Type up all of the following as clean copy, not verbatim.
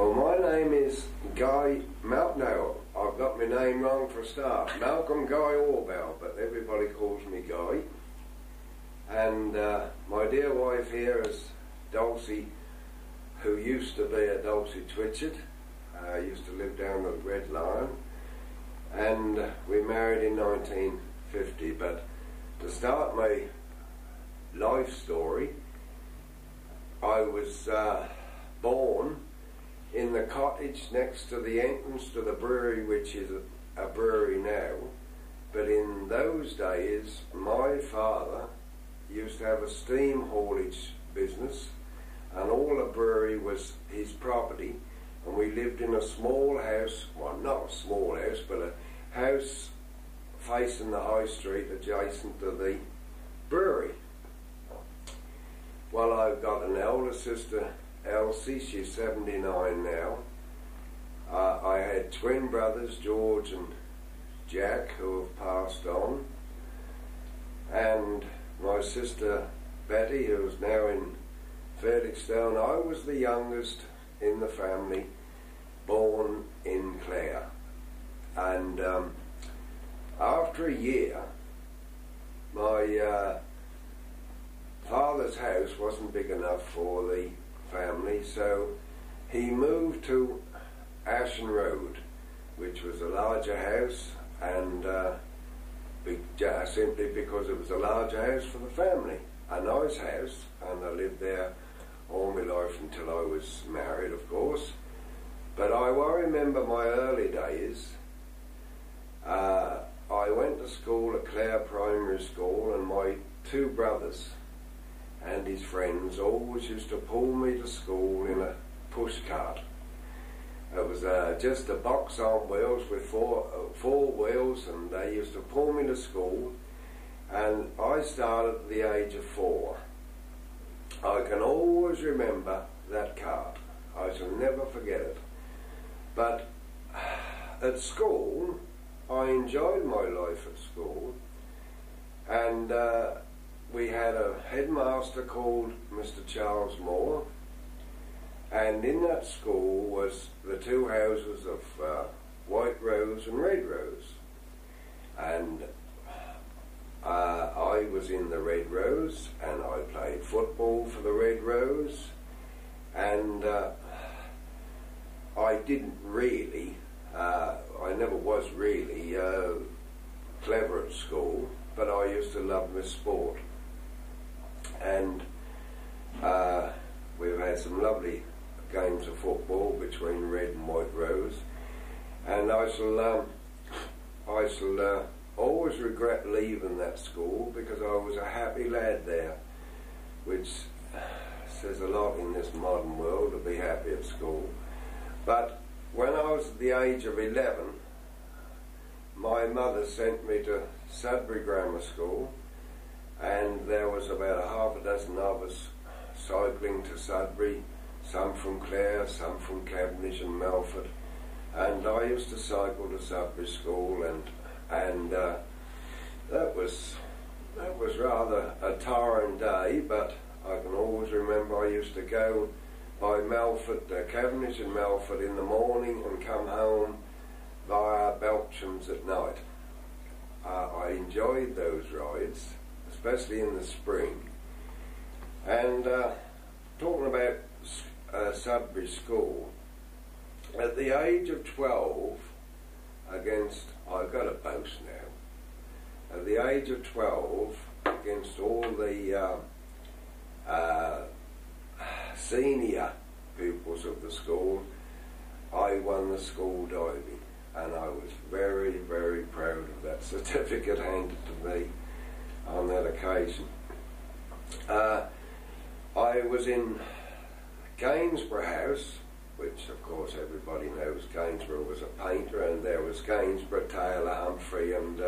Well, my name is Guy No, I've got my name wrong for a start. Malcolm Guy Orbell, but everybody calls me Guy. And my dear wife here is Dulcie, who used to be a Dulcie Twitchett. Used to live down the Red Lion. And we married in 1950. But to start my life story, I was born in the cottage next to the entrance to the brewery, which is a brewery now. But in those days, my father used to have a steam haulage business, and all the brewery was his property, and we lived in a small house, well, not a small house, but a house facing the high street adjacent to the brewery. Well, I've got an elder sister, Elsie, she's 79 now. I had twin brothers, George and Jack, who have passed on. And my sister, Betty, who is now in Felixstowe. I was the youngest in the family, born in Clare. And after a year, my father's house wasn't big enough for the family, so he moved to Ashen Road, which was a larger house, and simply because it was a larger house for the family, a nice house, and I lived there all my life until I was married, of course. But I remember my early days. I went to school at Clare Primary School, and my two brothers and his friends always used to pull me to school in a push cart. It was just a box on wheels with four wheels, and they used to pull me to school, and I started at the age of 4. I can always remember that cart. I shall never forget it. But at school, I enjoyed my life at school, and we had a headmaster called Mr. Charles Moore, and in that school was the two houses of White Rose and Red Rose. And I was in the Red Rose, and I played football for the Red Rose, and I didn't really, I never was really clever at school, but I used to love my sport. And we've had some lovely games of football between Red and White Rose, and I shall always regret leaving that school, because I was a happy lad there, which says a lot in this modern world, to be happy at school. But when I was at the age of 11, my mother sent me to Sudbury Grammar School, and there was about half a dozen of us cycling to Sudbury, some from Clare, some from Cavendish and Melford, and I used to cycle to Sudbury School, and that was rather a tiring day, but I can always remember I used to go by Melford, Cavendish and Melford in the morning, and come home via Belcham's at night. I enjoyed those rides, especially in the spring. And talking about Sudbury School, at the age of 12, I've got a boast now, at the age of 12, against all the senior pupils of the school, I won the school diving, and I was very, very proud of that certificate handed to me on that occasion. I was in Gainsborough House, which of course everybody knows Gainsborough was a painter, and there was Gainsborough, Taylor, Humphrey, and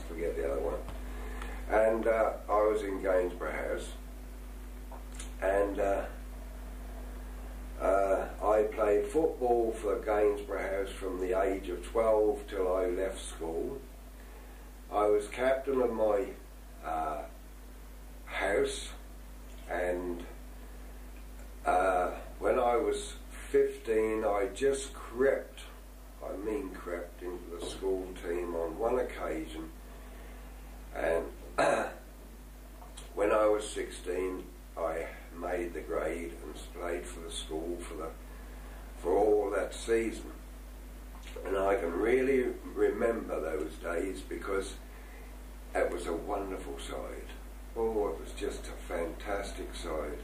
forget the other one. And I was in Gainsborough House, and I played football for Gainsborough House from the age of 12 till I left school. I was captain of my house, and when I was 15, just crept, I mean crept, into the school team on one occasion, and when I was 16 I made the grade and played for the school for all that season. And I can really remember those days because it was a wonderful side. Oh, it was just a fantastic side.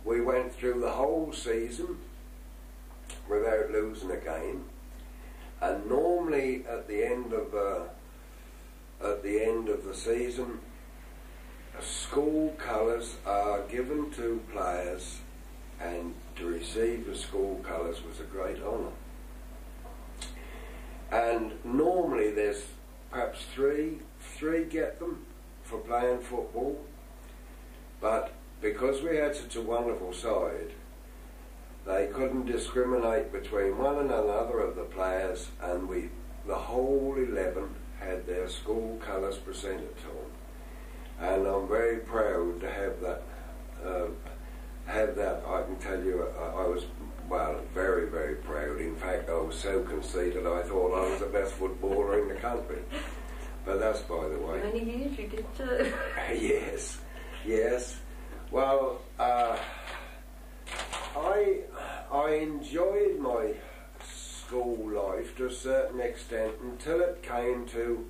We went through the whole season without losing a game, and normally at the end of the season, school colours are given to players, and to receive the school colours was a great honour. And normally there's perhaps three get them for playing football, but because we had such a wonderful side, they couldn't discriminate between one and another of the players, and the whole 11 had their school colours presented to them. And I'm very proud to have that. I can tell you, I was, well, very, very proud. In fact, I was so conceited I thought I was the best footballer in the country. But that's by the way. Many years you did too. Yes. Well, I enjoyed my school life to a certain extent until it came to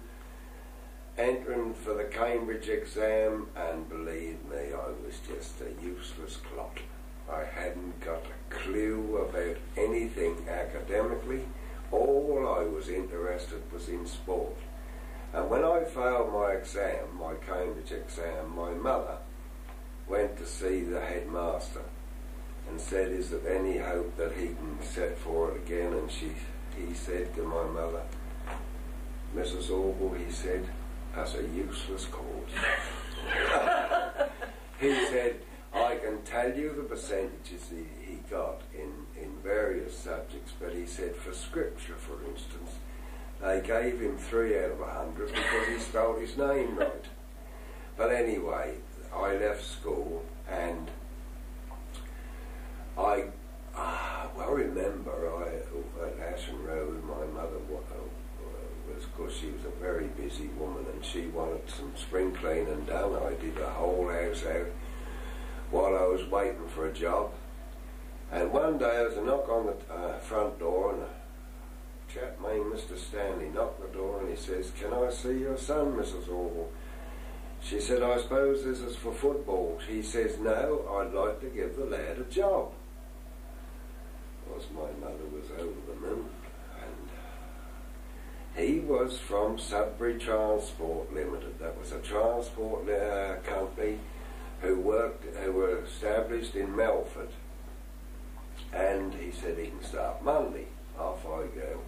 entering for the Cambridge exam, and believe me, I was just a useless clot. I hadn't got a clue about anything academically. All I was interested was in sport. And when I failed my exam, my Cambridge exam, my mother went to see the headmaster and said, is there any hope that he can set for it again? And he said to my mother, Mrs. Orbell, he said, that's a useless course. He said, I can tell you the percentages he got in various subjects, but he said for scripture, for instance, they gave him 3 out of 100 because he spelled his name right. But anyway, I left school, and I remember at Ashton Road, my mother was, of course, she was a very busy woman, and she wanted some spring cleaning done. I did the whole house out while I was waiting for a job. And one day there was a knock on the front door, and a chap named Mr. Stanley knocked the door, and he says, can I see your son, Mrs. Orbell? She said, I suppose this is for football. He says, no, I'd like to give the lad a job. Of course, my mother was over the moon. And he was from Sudbury Transport Limited. That was a transport company who were established in Melford. And he said he can start Monday. Off I go.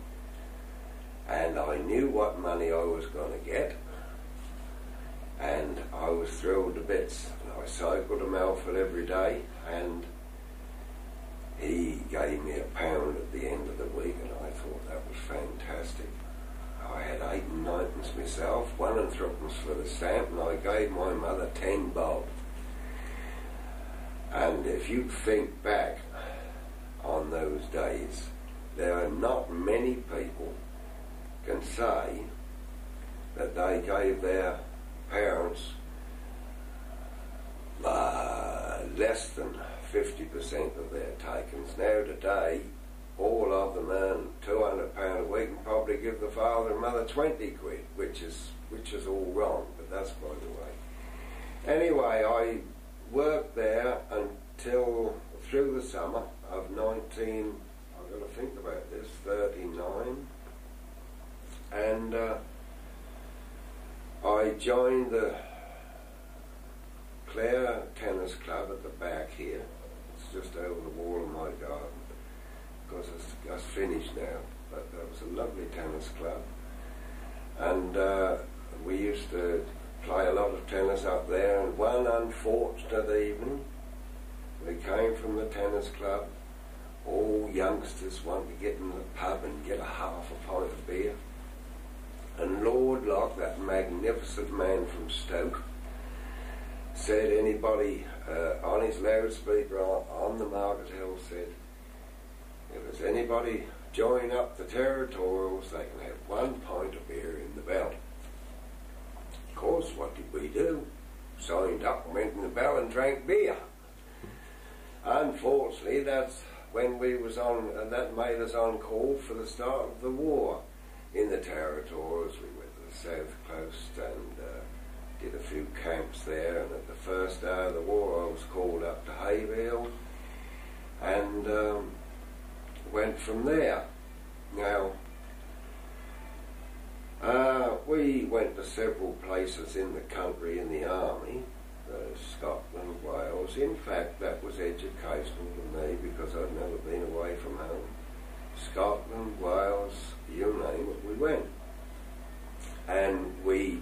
And I knew what money I was going to get. And I was thrilled to bits. I cycled to Melford every day, and he gave me £1 at the end of the week, and I thought that was fantastic. I had 8 and 9pence myself, 1 and 3pence for the stamp, and I gave my mother 10 bob. And if you think back on those days, there are not many people can say that they gave their parents less than 50% of their takings. Now today, all of them earn £200 a week and probably give the father and mother 20 quid, which is all wrong, but that's by the way. Anyway, I worked there until through the summer of 19, I've got to think about this, 39, and I joined the Clare Tennis Club at the back here. It's just over the wall of my garden. Of course, it's finished now, but that was a lovely tennis club. And we used to play a lot of tennis up there, and one unfortunate evening, we came from the tennis club. All youngsters wanted to get in the pub and get a half a pint of beer. And Lord Locke, that magnificent man from Stoke, said anybody on his loudspeaker on the Market Hill said, if there's anybody join up the territorials, they can have 1 pint of beer in the bell. Of course, what did we do? Signed up and went in the bell and drank beer. Unfortunately, that's when we was on, and that made us on call for the start of the war in the territorials. We went to the south coast and did a few camps there, and at the first day of the war I was called up to Hayville and went from there. Now, we went to several places in the country in the army, Scotland, Wales. In fact, that was educational to me because I'd never been away from home. Scotland, Wales, you name it, we went. And we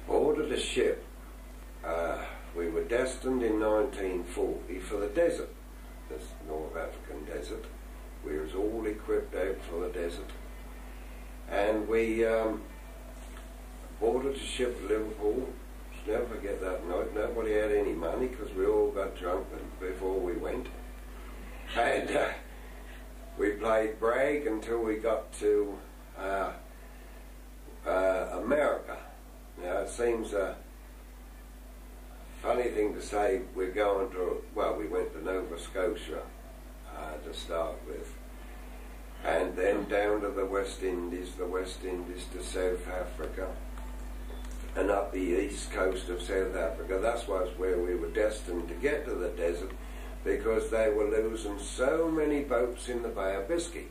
boarded a ship. We were destined in 1940 for the desert, this North African desert. We was all equipped out for the desert. And we boarded a ship at Liverpool. Never forget that night. Nobody had any money because we all got drunk before we went. And we played brag until we got to America. Now it seems a funny thing to say we're going to, well, we went to Nova Scotia to start with, and then down to the West Indies to South Africa, and up the east coast of South Africa. That was where we were destined to get to the desert because they were losing so many boats in the Bay of Biscay.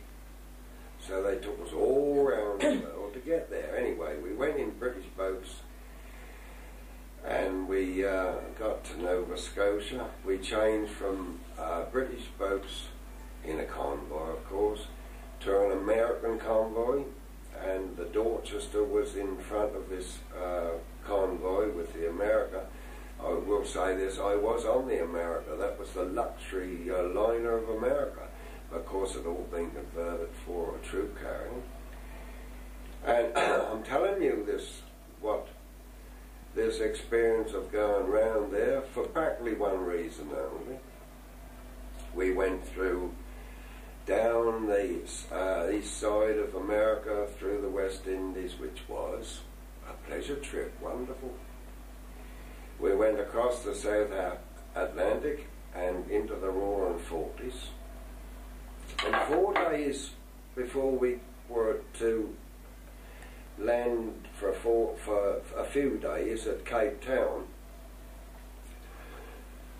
So they took us all around the world to get there. Anyway, we went in British boats and we got to Nova Scotia. We changed from British boats in a convoy, of course, to an American convoy, and the Dorchester was in front of this convoy with the America. I will say this, I was on the America. That was the luxury liner of America. Of course, it had all been converted for a troop carrying. And I'm telling you this experience of going round there for practically one reason only. We went through down the east side of America through the West Indies, which was a pleasure trip, wonderful. We went across the South Atlantic and into the Roaring Forties. And 4 days before we were to land for a few days at Cape Town,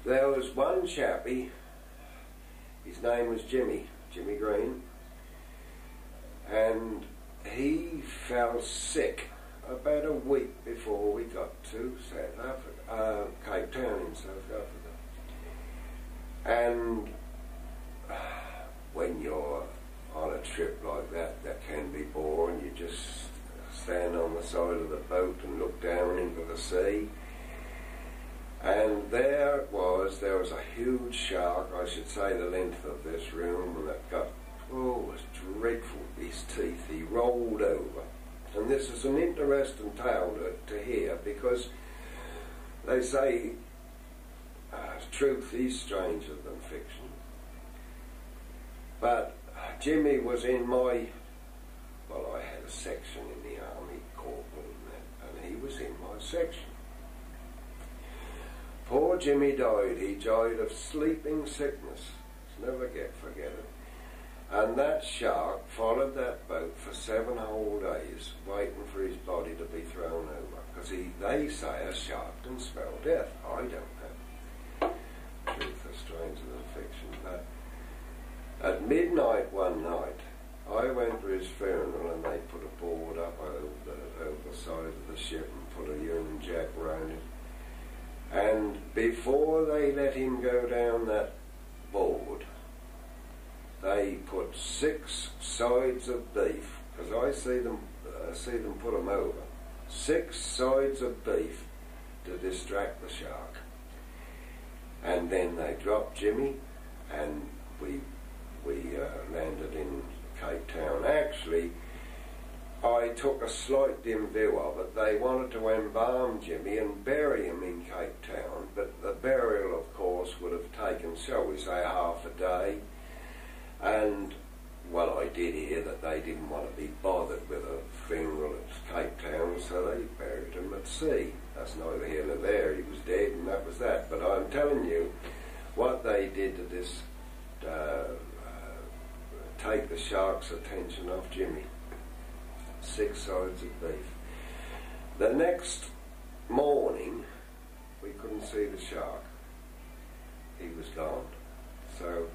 there was one chappie, his name was Jimmy Green, and he fell sick about a week before we got to South Africa, Cape Town in South Africa. And when you're on a trip like that, that can be boring. You just stand on the side of the boat and look down into the sea. And there was a huge shark, I should say the length of this room, and that got, it was dreadful, his teeth. He rolled over. And this is an interesting tale to hear, because they say truth is stranger than fiction. But Jimmy was in my, well, I had a section in the army, corporal, and he was in my section. Poor Jimmy died. He died of sleeping sickness. Never forget it. And that shark followed that boat for 7 whole days, waiting for his body to be thrown over. Because they say a shark can smell death. I don't know. Truth is stranger than fiction. But at midnight one night, I went to his funeral, and they put a board up over the side of the ship and put a Union Jack around it. And before they let him go down that board, they put 6 sides of beef, because I see them put them over, 6 sides of beef to distract the shark. And then they dropped Jimmy, and we landed in Cape Town. Actually, I took a slight dim view of it. They wanted to embalm Jimmy and bury him in Cape Town, but the burial, of course, would have taken, shall we say, half a day. And, well, I did hear that they didn't want to be bothered with a funeral at Cape Town, so they buried him at sea. That's neither here nor there. He was dead, and that was that. But I'm telling you, what they did to this, take the shark's attention off Jimmy. 6 sides of beef. The next morning, we couldn't see the shark. He was gone. So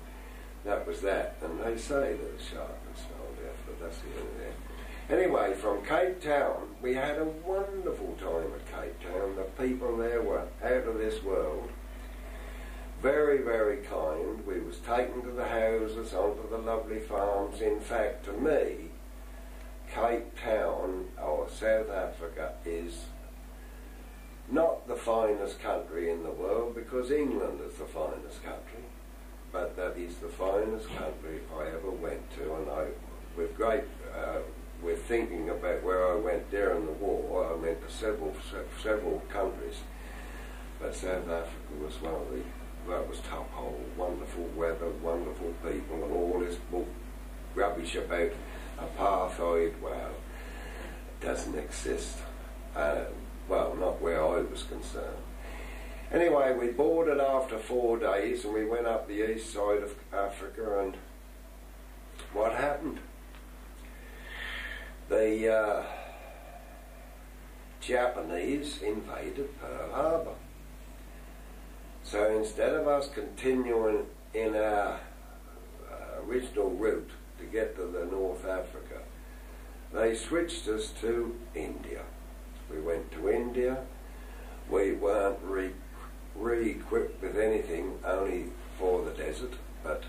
that was that. And they say that the shark can smell death, but that's the end of that. Anyway, from Cape Town, we had a wonderful time at Cape Town. The people there were out of this world. Very, very kind. We was taken to the houses, onto the lovely farms. In fact, to me, Cape Town, or South Africa, is not the finest country in the world, because England is the finest country, but that is the finest country I ever went to. And with thinking about where I went during the war, I went to several countries, but South Africa was one of the, that was top hole. Wonderful weather, wonderful people, and all this rubbish about apartheid, well, it doesn't exist. Well, not where I was concerned. Anyway, we boarded after 4 days and we went up the east side of Africa, and what happened? The Japanese invaded Pearl Harbor. So instead of us continuing in our original route to get to the North Africa, they switched us to India. We went to India. We weren't re-equipped with anything, only for the desert, but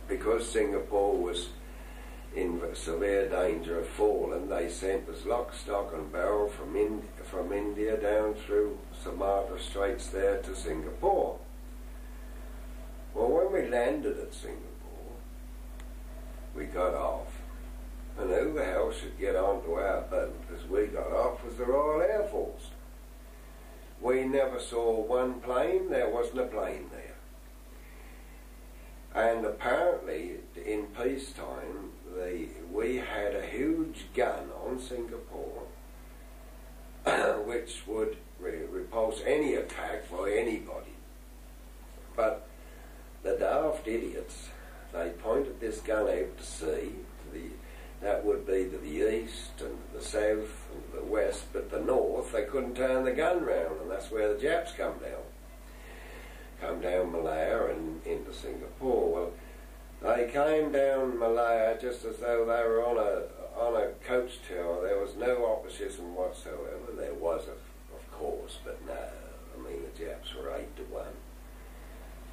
because Singapore was in severe danger of falling, they sent us lock, stock and barrel from India down through Sumatra Straits there to Singapore. Well, when we landed at Singapore, we got off, and who the hell should get onto our boat as we got off was the Royal Air Force. We never saw one plane. There wasn't a plane there. And apparently, in peacetime, we had a huge gun on Singapore which would repulse any attack by anybody. But the daft idiots, they pointed this gun out to sea, that would be to the east and to the south and to the west, but the north, they couldn't turn the gun round, and that's where the Japs come down Malaya and into Singapore. Well, they came down Malaya just as though they were on a coach tour. There was no opposition whatsoever. There was, of course, but no. I mean, the Japs were 8-1.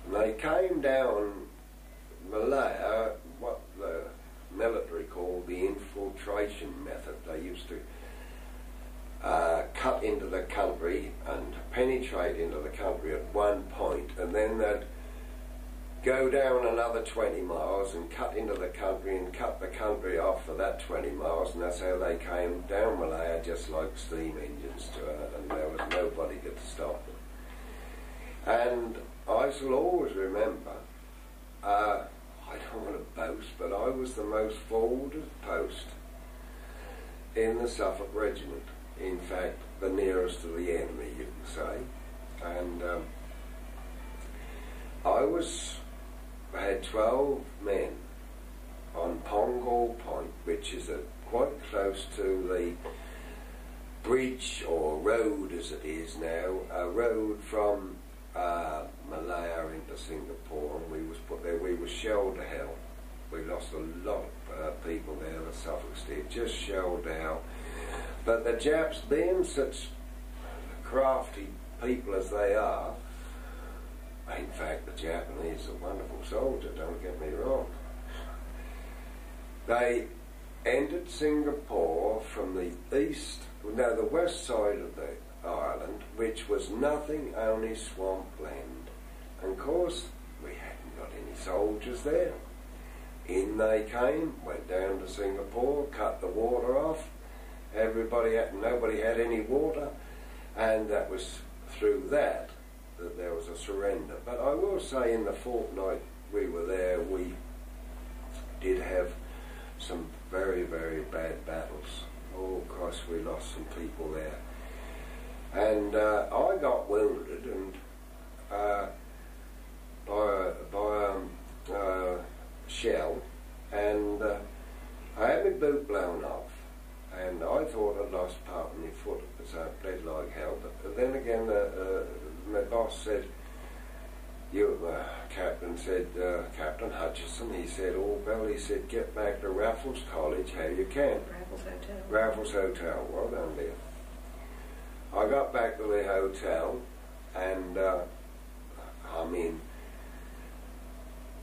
And they came down Malaya, what the military called the infiltration method. They used to cut into the country and penetrate into the country at one point, and then they'd go down another 20 miles and cut into the country and cut the country off for that 20 miles, and that's how they came down Malaya, just like steam engines to her, and there was nobody could stop them. And I shall always remember, I don't want to boast, but I was the most forwarded post in the Suffolk Regiment. In fact, the nearest to the enemy, you can say. And I had 12 men on Pongal Point, which is quite close to the bridge or road as it is now, a road from Malaya into Singapore, and we was put there. We were shelled to hell. We lost a lot of people there. The Suffolks did, just shelled out. But the Japs, being such crafty people as they are, in fact, the Japanese are wonderful soldiers, don't get me wrong. They entered Singapore from the the west side of the island, which was nothing, only swampland. And of course, we hadn't got any soldiers there. in they came, went down to Singapore, cut the water off. Nobody had any water, and that was through that there was a surrender. But I will say, in the fortnight we were there, we did have some very, very bad battles. Oh, of course, we lost some people there. And I got wounded and by a shell, and I had my boot blown off, and I thought I'd lost part of my foot, so I bled like hell. But then again, my boss said, Captain said, Captain Hutchison, he said, Orbell, he said, get back to Raffles College how you can. Raffles Hotel. Raffles Hotel, well done there. I got back to the hotel, and I mean,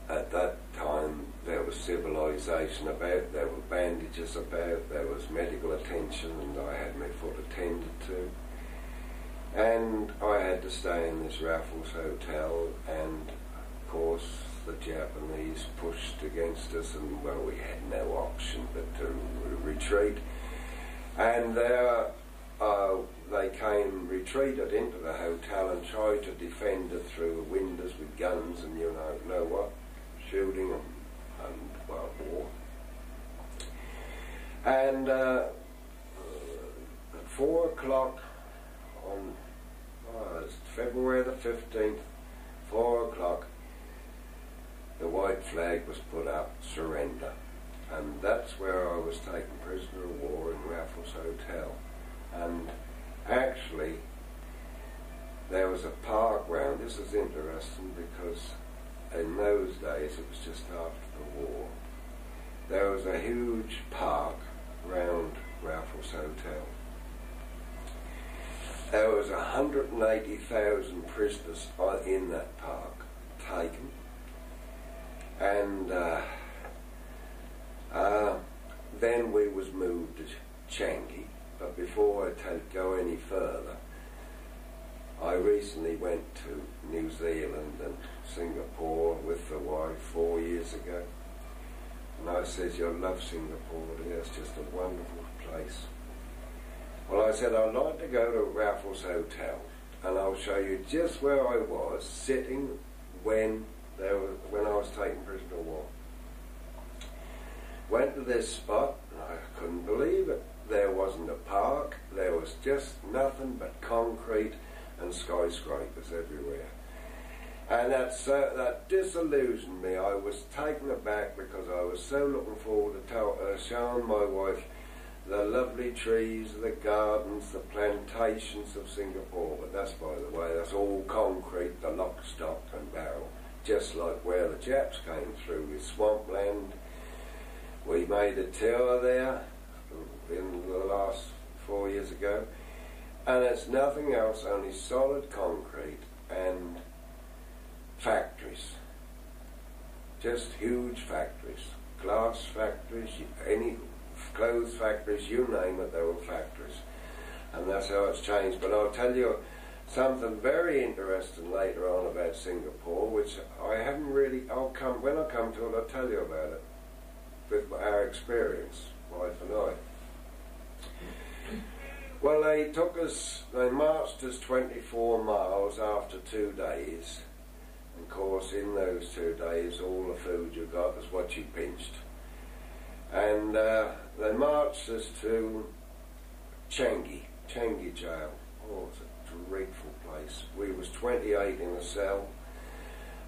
at that time there was civilization about, there were bandages about, there was medical attention, and I had my foot attended to. And I had to stay in this Raffles Hotel, and of course the Japanese pushed against us, and well, we had no option but to retreat. And there they came, retreated into the hotel and tried to defend it through the windows with guns and you know what, shooting and well, war. And at 4 o'clock on February the 15th, 4 o'clock, the white flag was put up, surrender. And that's where I was taken prisoner of war in Raffles Hotel. And actually, there was a park round. This is interesting because in those days, it was just after the war, there was a huge park round Raffles Hotel. There was 180,000 prisoners in that park taken, and then we was moved to Changi. But before I go any further, I recently went to New Zealand and Singapore with the wife 4 years ago, and I said, you'll love Singapore, it's just a wonderful place. Well, I said, I'd like to go to Raffles Hotel, and I'll show you just where I was sitting when I was taken prisoner of war. Went to this spot, and I couldn't believe it. There wasn't a park, there was just nothing but concrete and skyscrapers everywhere. And that disillusioned me. I was taken aback because I was so looking forward to showing my wife the lovely trees, the gardens, the plantations of Singapore. But that's, by the way, that's all concrete, the lock, stock and barrel, just like where the Japs came through with swampland. We made a tour there in the last 4 years ago, and it's nothing else, only solid concrete and factories, just huge factories, glass factories, any clothes factories, you name it, there were factories. And that's how it's changed. But I'll tell you something very interesting later on about Singapore, which I haven't really, when I come to it, I'll tell you about it, with our experience, wife and I. Well, they marched us 24 miles after 2 days. Of course, in those 2 days, all the food you got is what you pinched. And they marched us to Changi jail. Oh, it's a dreadful place. We was 28 in a cell.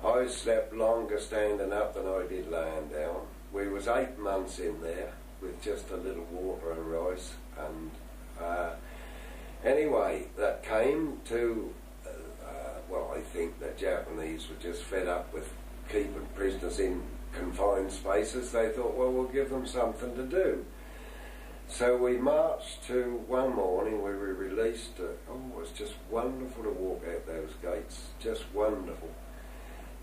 I slept longer standing up than I did laying down. We was 8 months in there with just a little water and rice. And anyway, that came to, well, I think the Japanese were just fed up with keeping prisoners in confined spaces. They thought, well, we'll give them something to do. So we marched to, one morning we were released. It was just wonderful to walk out those gates, just wonderful.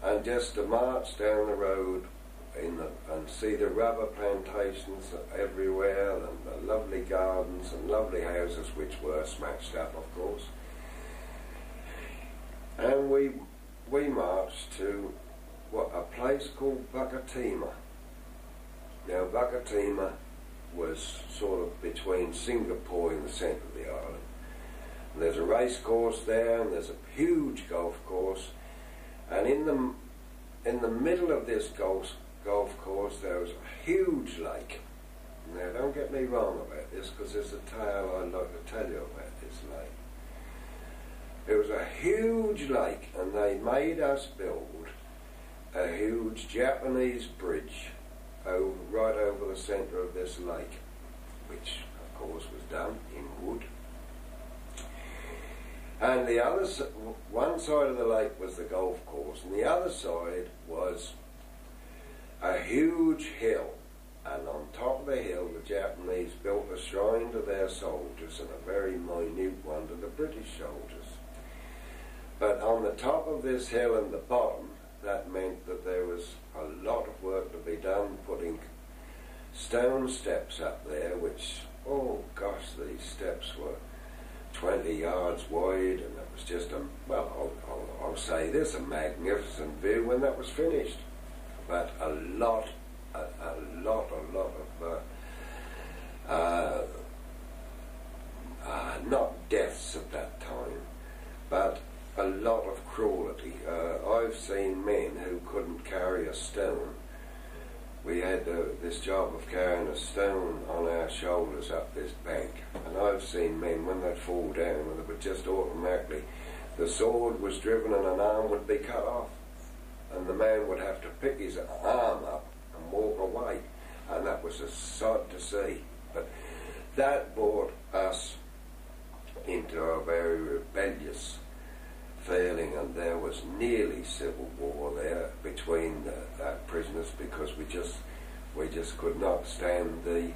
And just to march down the road and see the rubber plantations everywhere, and the lovely gardens and lovely houses, which were smashed up, of course. And we marched to a place called Bukatima. Now, Bakatima was sort of between Singapore in the centre of the island. And there's a race course there, and there's a huge golf course, and in the middle of this golf course there was a huge lake. Now, don't get me wrong about this, because there's a tale I'd like to tell you about this lake. It was a huge lake, and they made us build a huge Japanese bridge right over the centre of this lake, which of course was done in wood. And the other, one side of the lake was the golf course, and the other side was a huge hill. And on top of the hill, the Japanese built a shrine to their soldiers and a very minute one to the British soldiers. But on the top of this hill and the bottom, that meant that there was a lot of work to be done, putting stone steps up there, which, oh gosh, these steps were 20 yards wide, and it was just I'll say this, a magnificent view when that was finished. But a lot of not deaths at that time, but a lot of cruelty. I've seen men who couldn't carry a stone. We had this job of carrying a stone on our shoulders up this bank, and I've seen men, when they'd fall down, they would just automatically, the sword was driven and an arm would be cut off, and the man would have to pick his arm up and walk away, and that was a sight to see. But that brought us into a very rebellious feeling, and there was nearly civil war there between prisoners, because we just could not stand the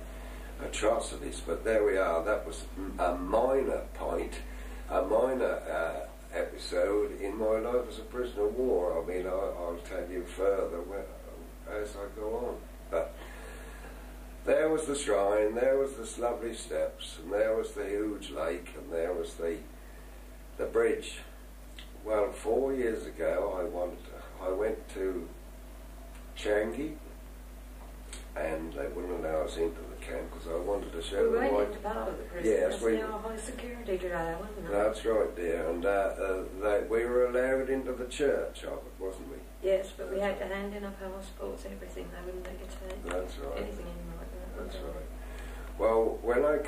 atrocities. But there we are. That was a minor point, a minor episode in my life as a prisoner of war. I mean, I'll tell you further as I go on. But there was the shrine, there was the lovely steps, and there was the huge lake, and there was the bridge. Well, 4 years ago I went to Changi, and they wouldn't allow us into the camp because I wanted to show them. We went into part of the prison. Yes, we were high security trial, wasn't it? That's right, dear. And we were allowed into the church of it, wasn't we? Yes, but we had to hand in our passports, everything. They wouldn't let you take That's right. anything in like that. That's right. Well, when I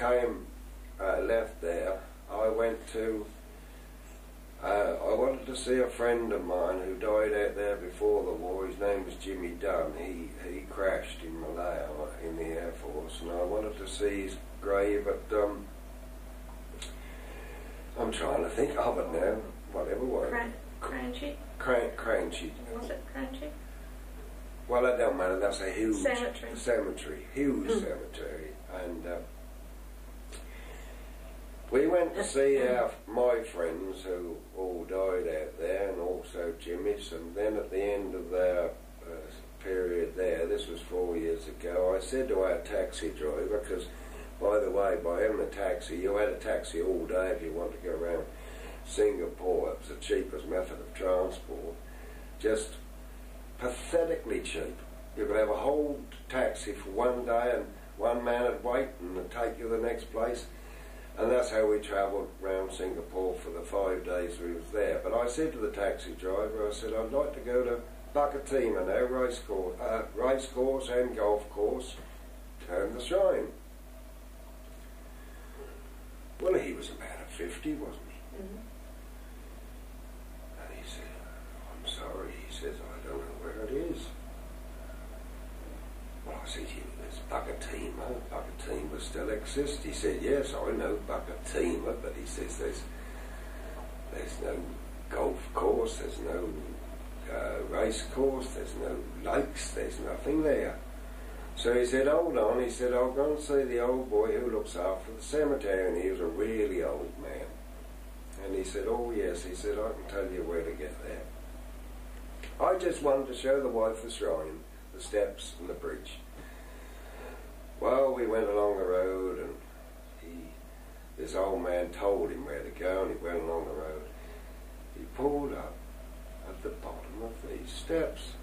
left there, I went to. I wanted to see a friend of mine who died out there before the war. His name was Jimmy Dunn. He crashed in Malaya in the Air Force, and I wanted to see his grave at, I'm trying to think of it now, whatever way. Crunchy? Crunchy. Was it Crunchy? Well, it don't matter, that's a huge cemetery. Huge cemetery. And we went to see my friends who all died out there, and also Jimmy's, and then at the end of their period there, this was 4 years ago, I said to our taxi driver, because by the way, by having a taxi, you had a taxi all day if you wanted to go around Singapore. It was the cheapest method of transport, just pathetically cheap. You could have a whole taxi for one day, and one man would wait and it'd take you to the next place. And that's how we travelled around Singapore for the 5 days we was there. But I said to the taxi driver, I said, I'd like to go to Bakatima now, race course and golf course, and the shrine. Well, he was about 50, wasn't he? Mm-hmm. And he said, I'm sorry, he says, I don't know where it is. Well, I said, there's Bakatima. Bakatima still exists. He said, yes, I know Bakatima, but he says there's no golf course, there's no race course, there's no lakes, there's nothing there. So he said, hold on, he said, I'll go and see the old boy who looks after the cemetery, and he was a really old man. And he said, oh yes, he said, I can tell you where to get there. I just wanted to show the wife the shrine, the steps and the bridge. Well, we went along the road, and this old man told him where to go, and he went along the road. He pulled up at the bottom of these steps.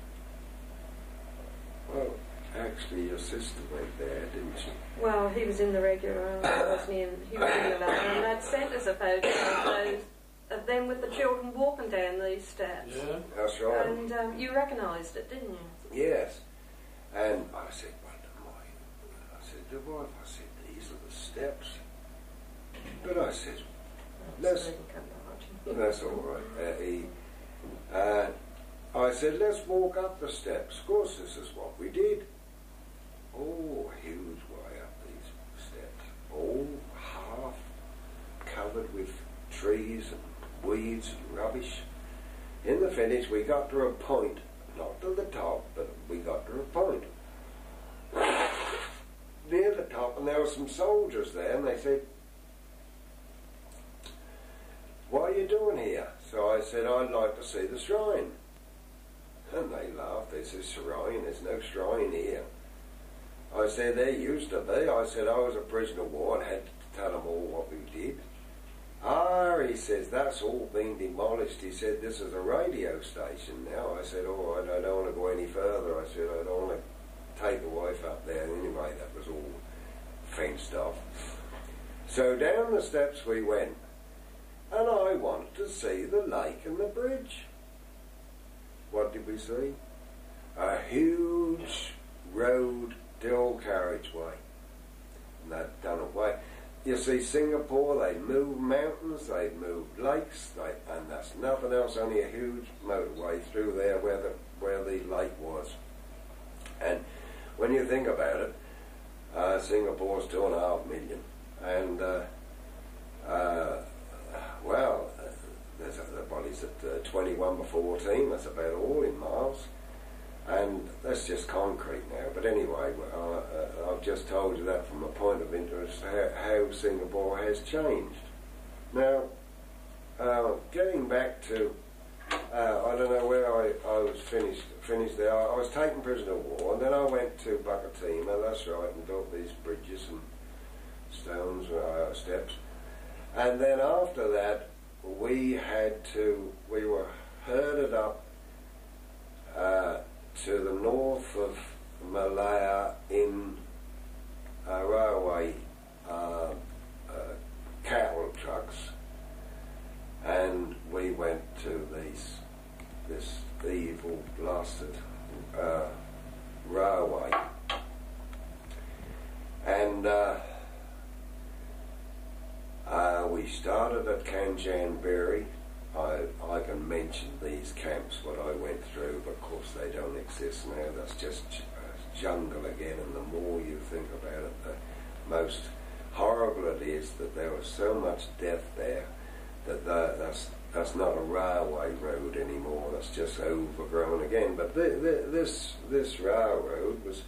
Well, actually your sister went there, didn't she? Well, he was in the regular army, wasn't he? And he was in the Malaya, and they'd sent us a photograph of them with the children walking down these steps. Yeah. That's right. And you recognised it, didn't you? Yes. And I said, I said to the wife, I said, these are the steps. But I said, that's all right. I said, let's walk up the steps. Of course, this is what we did. Oh, a huge way up these steps. All half covered with trees and weeds and rubbish. In the finish, we got to a point, not to the top, but we got to a point near the top, and there were some soldiers there, and they said, what are you doing here? So I said, I'd like to see the shrine. And they laughed. They said, shrine? There's no shrine here. I said, there used to be. I said, I was a prisoner of war and had to tell them all what we did. Ah, he says, that's all been demolished. He said, this is a radio station now. I said, oh, I don't want to go any further. I said, I don't want to take the wife up there. Anyway, that was all fenced off. So down the steps we went. And I wanted to see the lake and the bridge. What did we see? A huge road, dual carriageway. And they'd done away. You see, Singapore, they moved mountains, they moved lakes, and that's nothing else, only a huge motorway through there where the lake was. And when you think about it, Singapore's 2.5 million. And, there's everybody's at 21 by 14, that's about all in miles. And that's just concrete now. But anyway, I've just told you that from a point of interest, how Singapore has changed. Now, getting back to, I don't know where I was finished there. I was taken prisoner of war, and then I went to Buckatima, that's right, and built these bridges and stones, steps. And then after that, we were herded up to the north of Malaya in railway cattle trucks, and we went to this evil blasted railway, and we started at Kanchanberry. I can mention these camps, what I went through, but of course they don't exist now. That's just jungle again, and the more you think about it, the most horrible it is that there was so much death there that that's not a railway road anymore. That's just overgrown again. But this railroad was,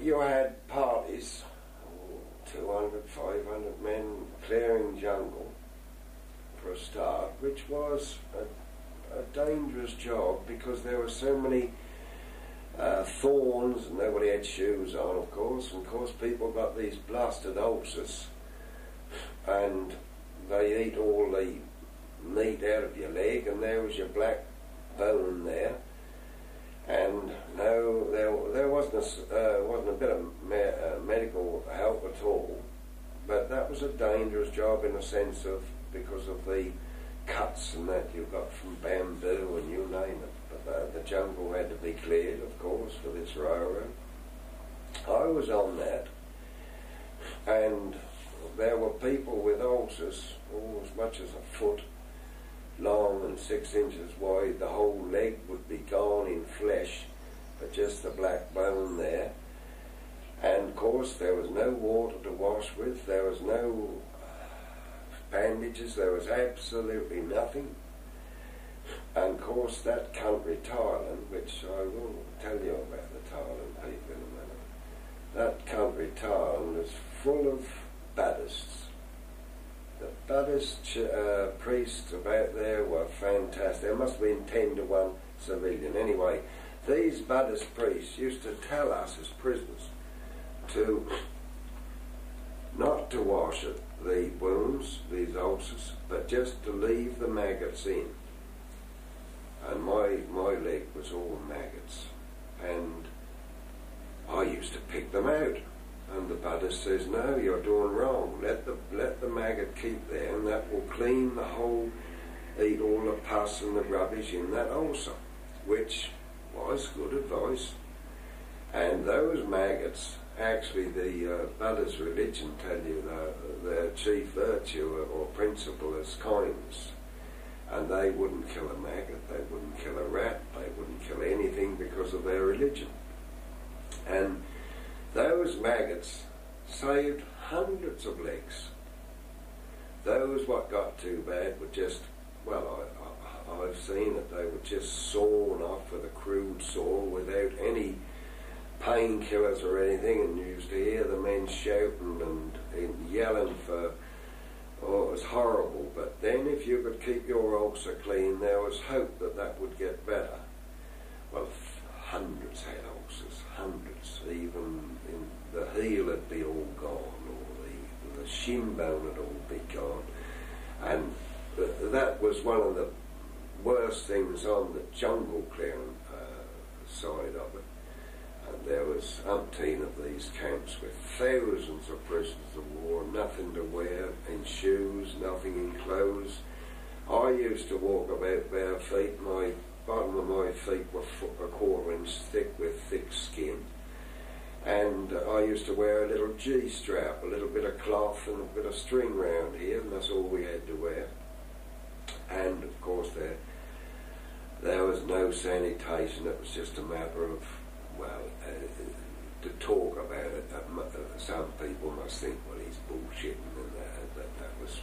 you had parties, 200, 500 men clearing jungle for a start, which was a dangerous job because there were so many thorns and nobody had shoes on, of course, and of course people got these blasted ulcers and they eat all the meat out of your leg, and there was your black bone there, and no, there wasn't a bit of medical help at all, but that was a dangerous job in a sense of, because of the cuts and that you got from bamboo and you name it. But the jungle had to be cleared, of course, for this railroad. I was on that, and there were people with ulcers, as much as a foot long and 6 inches wide. The whole leg would be gone in flesh, but just the black bone there. And of course there was no water to wash with, there was no bandages, there was absolutely nothing. And of course that country, Thailand, which I will tell you about the Thailand people in a minute, that country, Thailand, is full of Buddhists. The Buddhist priests about there were fantastic. There must have been 10 to 1 civilian. Anyway, these Buddhist priests used to tell us as prisoners not to wash it, the wounds, these ulcers, but just to leave the maggots in. And my leg was all maggots. and I used to pick them out. And the budder says, no, you're doing wrong. Let the maggot keep there, and that will clean the hole, eat all the pus and the rubbish in that ulcer, which was good advice. And those maggots, actually the budder's religion tell you their chief virtue or principle is kindness. And they wouldn't kill a maggot, they wouldn't kill a rat, they wouldn't kill anything because of their religion. And those maggots saved hundreds of legs. Those what got too bad were just, well, I've seen it, they were just sawn off with a crude saw without any painkillers or anything, and you used to hear the men shouting and yelling for, oh, it was horrible. But then if you could keep your ulcer clean, there was hope that that would get better. Well, hundreds had ulcers, hundreds. Even in the heel would be all gone, or the shin bone would all be gone. And that was one of the worst things on the jungle clearing side of it. And there was umpteen of these camps with thousands of prisoners of war, nothing to wear in shoes, nothing in clothes. I used to walk about bare feet. My bottom of my feet were a quarter-inch thick with thick skin. And I used to wear a little G-strap, a little bit of cloth and a bit of string round here, and that's all we had to wear. And of course there was no sanitation. It was just a matter of, well, to talk about it, some people must think, well, he's bullshitting, and that was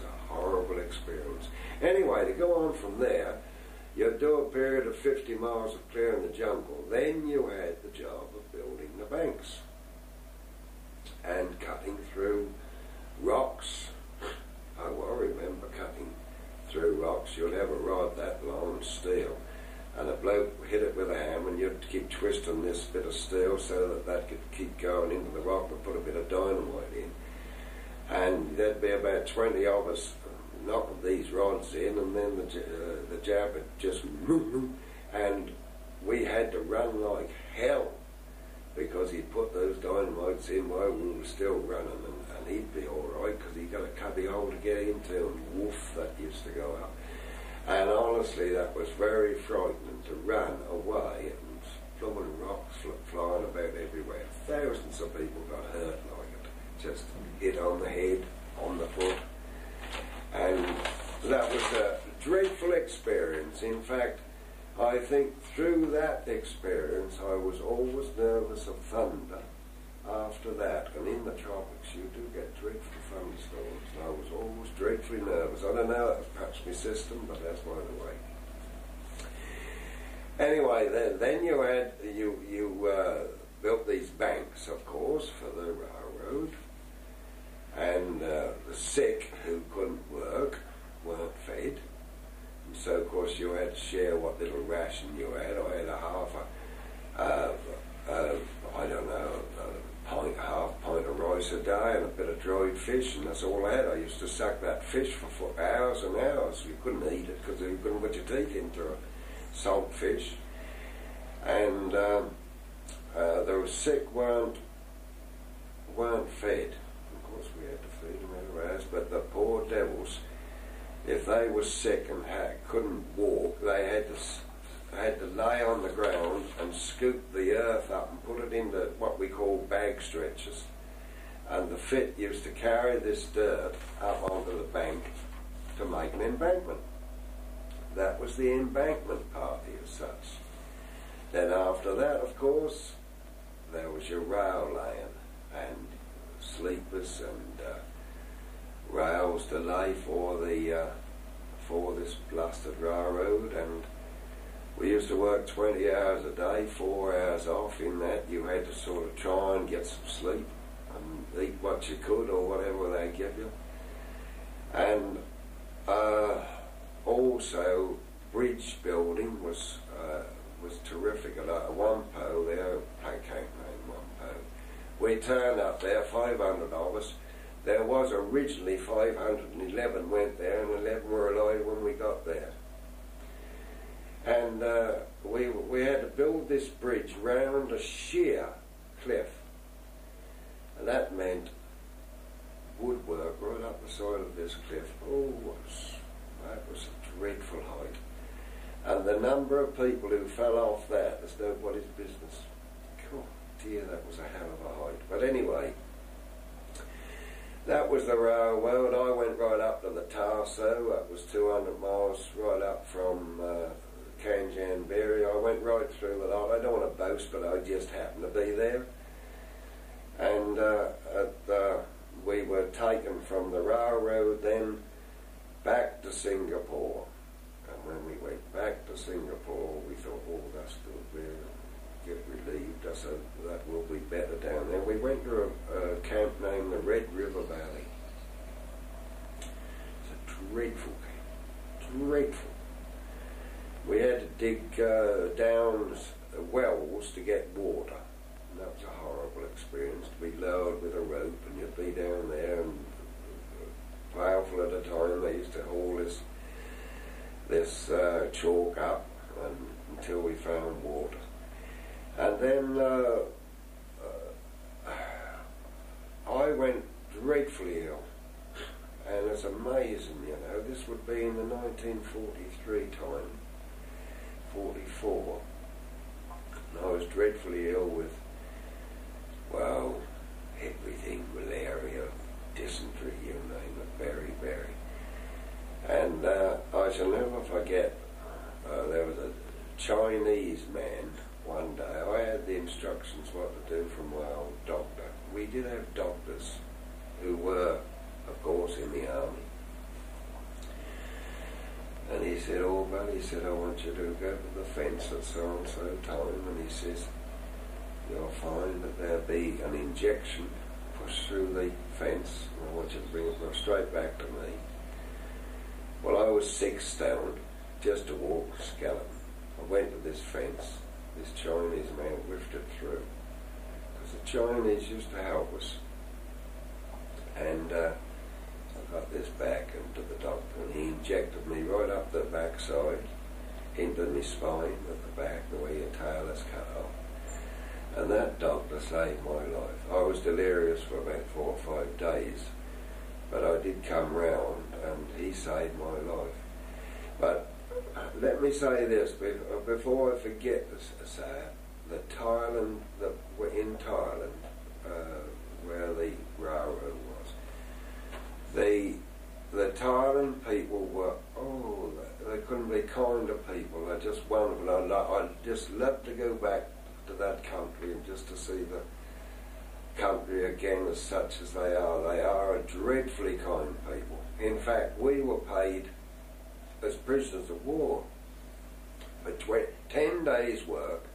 a horrible experience. Anyway, to go on from there, you'd do a period of 50 miles of clearing the jungle. Then you had the job of building the banks and cutting through rocks. Oh, I remember cutting through rocks. You'd have a rod that long, steel, and a bloke hit it with a hammer, and you'd keep twisting this bit of steel so that that could keep going into the rock and put a bit of dynamite in. And there'd be about 20 of us knocking these rods in, and then the jab would just and we had to run like hell because he'd put those dynamites in while we were still running, and he'd be all right because he got a cubby hole to get into, and woof, that used to go up. And honestly, that was very frightening to run away, and blooming rocks flying about everywhere. Thousands of people got hurt like it, just hit on the head, on the foot. And that was a dreadful experience. In fact, I think through that experience I was always nervous of thunder after that. And in the tropics you do get dreadful thunderstorms, and I was always dreadfully nervous. I don't know, that was perhaps my system, but that's by the way. Anyway, then you had, you built these banks, of course, for the railroad. And the sick who couldn't work weren't fed. And so, of course, you had to share what little ration you had. I had a half pint of rice a day and a bit of dried fish, and that's all I had. I used to suck that fish for hours and hours. You couldn't eat it because you couldn't put your teeth into a salt fish. And the sick weren't fed. We had to feed them everywhere else, but the poor devils, if they were sick and couldn't walk, they had to lay on the ground and scoop the earth up and put it into what we call bag stretchers. And the fit used to carry this dirt up onto the bank to make an embankment. That was the embankment party as such. Then after that, of course, there was your rail laying and sleepers and rails to lay for this blasted railroad. And we used to work 20 hours a day, 4 hours off. In that you had to sort of try and get some sleep and eat what you could or whatever they give you. And also bridge building was terrific. At Wampo there, Bangkok named Wampo. We turned up there, 500 of us. There was originally 511 went there, and 11 were alive when we got there. And we had to build this bridge round a sheer cliff, and that meant woodwork right up the side of this cliff. Oh, that was a dreadful height. And the number of people who fell off that is nobody's business. God, dear, that was a hell of a height. But anyway, that was the railroad. I went right up to the Tarso. That was 200 miles right up from Canjanberry. I went right through the lot. I don't want to boast, but I just happened to be there. And we were taken from the railroad then back to Singapore. And when we went back to Singapore, we thought, oh, that's good, we'll get relieved. I said, that will be better down there. We went to a camp named the Red River Valley. It's a dreadful camp, dreadful. We had to dig down wells to get water. And that was a horrible experience, to be lowered with a rope and you'd be down there, and powerful at a time. They used to haul this chalk up until we found water. And then I went dreadfully ill, and it's amazing, you know, this would be in the 1943 time, 44, and I was dreadfully ill with, well, everything, malaria, dysentery, you name it, very, very. And I shall never forget, there was a Chinese man one day. I had the instructions what to do from my old doctor. We did have doctors who were, of course, in the army. And he said, Orbell, he said, I want you to go to the fence at so-and-so time. And he says, you'll find that there'll be an injection pushed through the fence. And I want you to bring it straight back to me. Well, I was 6 stone, just to walk, skeleton. I went to this fence. This Chinese man whiffed it through. Because the Chinese used to help us. And I got this back into the doctor, and he injected me right up the backside, into my spine at the back, the way your tail is cut off. And that doctor saved my life. I was delirious for about 4 or 5 days, but I did come round, and he saved my life. But let me say this, before I forget to say it, Thailand, we're in Thailand, where the railroad was. The Thailand people were, oh, they couldn't be kinder people. They're just wonderful. I'd just love to go back to that country and just to see the country again as such as they are. They are a dreadfully kind people. In fact, we were paid as prisoners of war. For 10 days' work,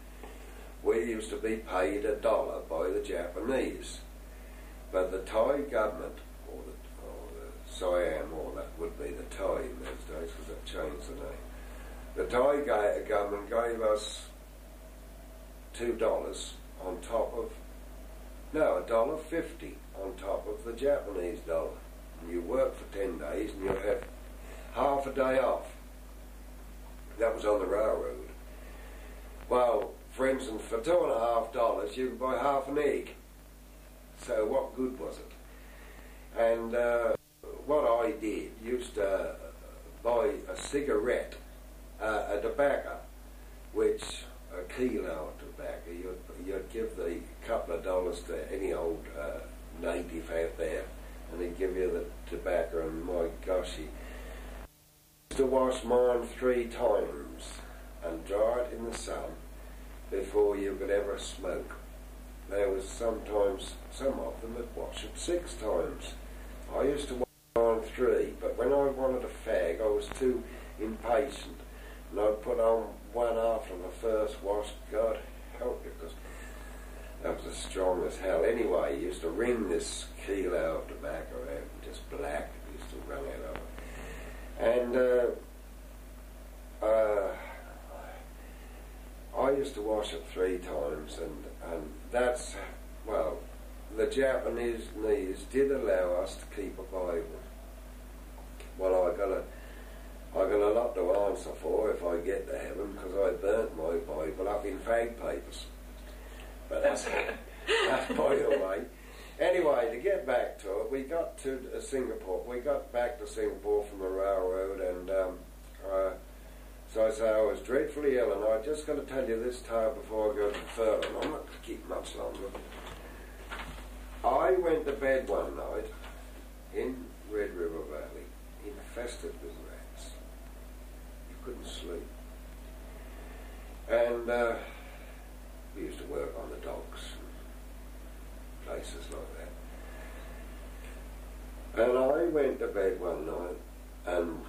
we used to be paid $1 by the Japanese. But the Thai government, or the Siam, or that would be the Thai in those days, because they've changed the name. The Thai government gave us $2 on top of, no, $1.50 on top of the Japanese dollar. And you work for 10 days and you'd have half a day off. That was on the railroad. Well, for instance, for $2.50 you could buy half an egg. So what good was it? And what I did, used to buy a cigarette, a tobacco, which a kilo of tobacco, you'd give the couple of dollars to any old native out there, and he'd give you the tobacco, and my gosh, he used to wash mine 3 times and dry it in the sun before you could ever smoke. There was sometimes, some of them would wash it 6 times. I used to wash mine 3, but when I wanted a fag, I was too impatient, and I'd put on one after the first wash. God help you, because that was as strong as hell. Anyway, he used to wring this kilo of tobacco out, and just black, it used to run out of it. And I used to wash it 3 times, and that's, well, the Japanese did allow us to keep a Bible. Well, I got a lot to answer for if I get to heaven, because I burnt my Bible up in fag papers. But that's by the way. Anyway, to get back to it, we got to Singapore. We got back to Singapore from the railroad, and so I say I was dreadfully ill, and I just got to tell you this tale before I go to further, and I'm not going to keep much longer. I went to bed one night in Red River Valley, infested with rats. You couldn't sleep. And we used to work on the docks and places like that. And I went to bed one night, and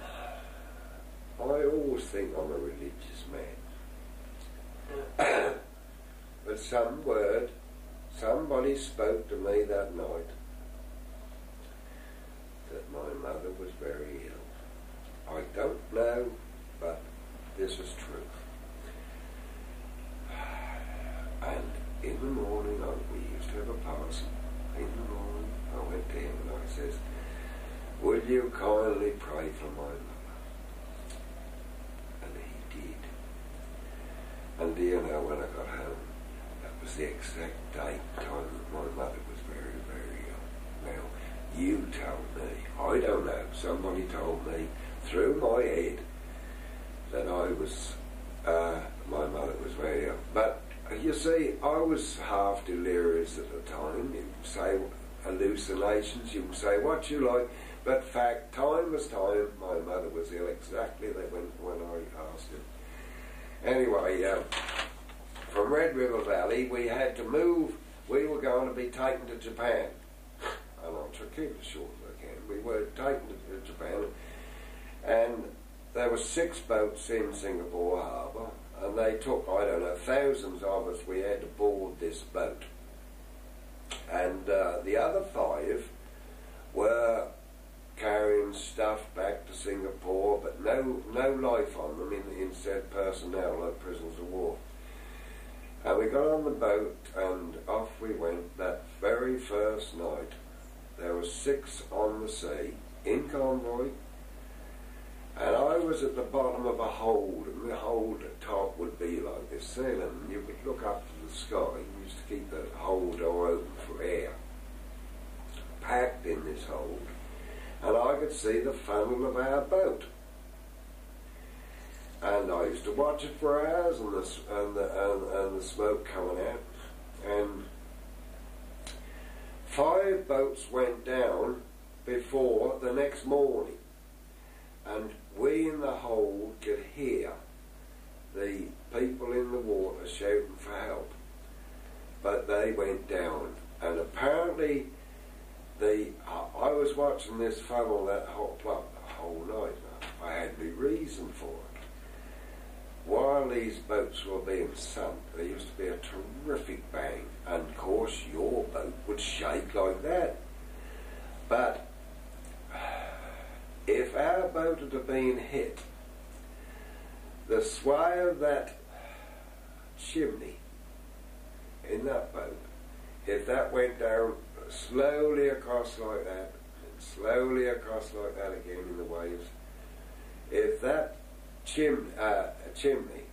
I always think I'm a religious man. But somebody spoke to me that night that my mother was very ill. I don't know, but this is truth. And in the morning, we used to have a parson. In the morning, I went to him and I says, "Will you kindly pray for my mother?" And he did. And do you know, when I got home, that was the exact date and time that my mother was very, very ill. Now, you told me, I don't know, somebody told me through my head that my mother was very ill. But you see, I was half delirious at the time. You can say hallucinations, you can say what you like, but fact, time was time. My mother was ill exactly when I asked her. Anyway, from Red River Valley, we had to move. We were going to be taken to Japan. And I'll try to keep it short as I can. We were taken to Japan, and there were 6 boats in Singapore Harbour, and they took, I don't know, thousands of us. We had to board this boat. And the other 5 were carrying stuff back to Singapore, but no life on them, instead personnel, like prisoners of war. And we got on the boat, and off we went that very first night. There were 6 on the sea, in convoy, and I was at the bottom of a hold, and the hold at top would be like this ceiling, and you could look up to the sky. You used to keep the hold door open for air. Packed in this hold, and I could see the funnel of our boat. And I used to watch it for hours, and the smoke coming out. And 5 boats went down before the next morning, and we in the hold could hear the people in the water shouting for help, but they went down. And apparently I was watching this funnel that whole night. I had my reason for it. While these boats were being sunk, there used to be a terrific bang, and of course your boat would shake like that. But if our boat had been hit, the sway of that chimney in that boat, if that went down slowly across like that, and slowly across like that again in the waves, if that chimney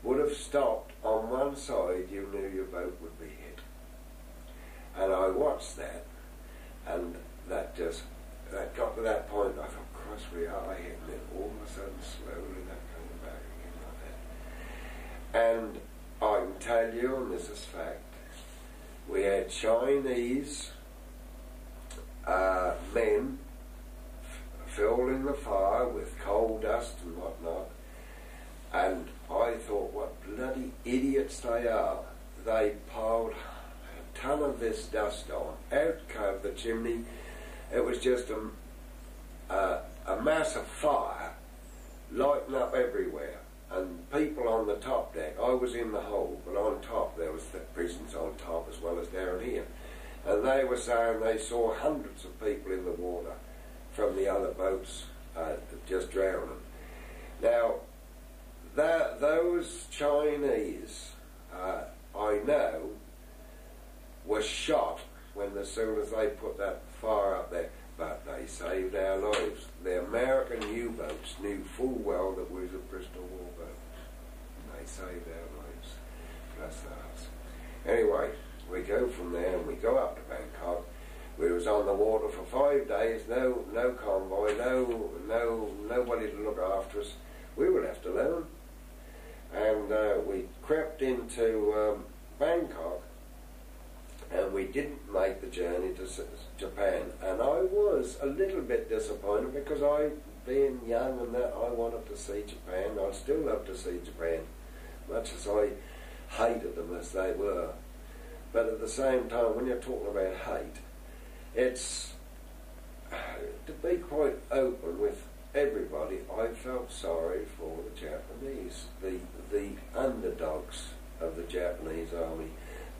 would have stopped on one side, you knew your boat would be hit. And I watched that, and that got to that point. I thought, Christ, we are hit, and then all of a sudden, slowly, that came back again like that. And I can tell you, and this is fact, we had Chinese men filling the fire with coal dust and whatnot, and I thought, what bloody idiots they are. They piled a ton of this dust on, out came the chimney. It was just a mass of fire lighting up everywhere, and people on the top deck. I was in the hold, but on top there was the prisons on top as well as down here, and they were saying they saw hundreds of people in the water from the other boats just drowning. Now, those Chinese, I know, were shot as soon as they put that fire up there, but they saved our lives. the American U-boats knew full well that we was a Bristol war boat. And they saved our lives. Bless their hearts. Anyway, we go from there and we go up to Bangkok. We was on the water for 5 days, no convoy, nobody to look after us. We were left alone. And we crept into Bangkok, and we didn't make the journey to Japan. And I was a little bit disappointed because I, being young and that, I wanted to see Japan. I'd still love to see Japan, much as I hated them as they were. But at the same time, when you're talking about hate, it's, to be quite open with everybody, I felt sorry for the Japanese, the underdogs of the Japanese army.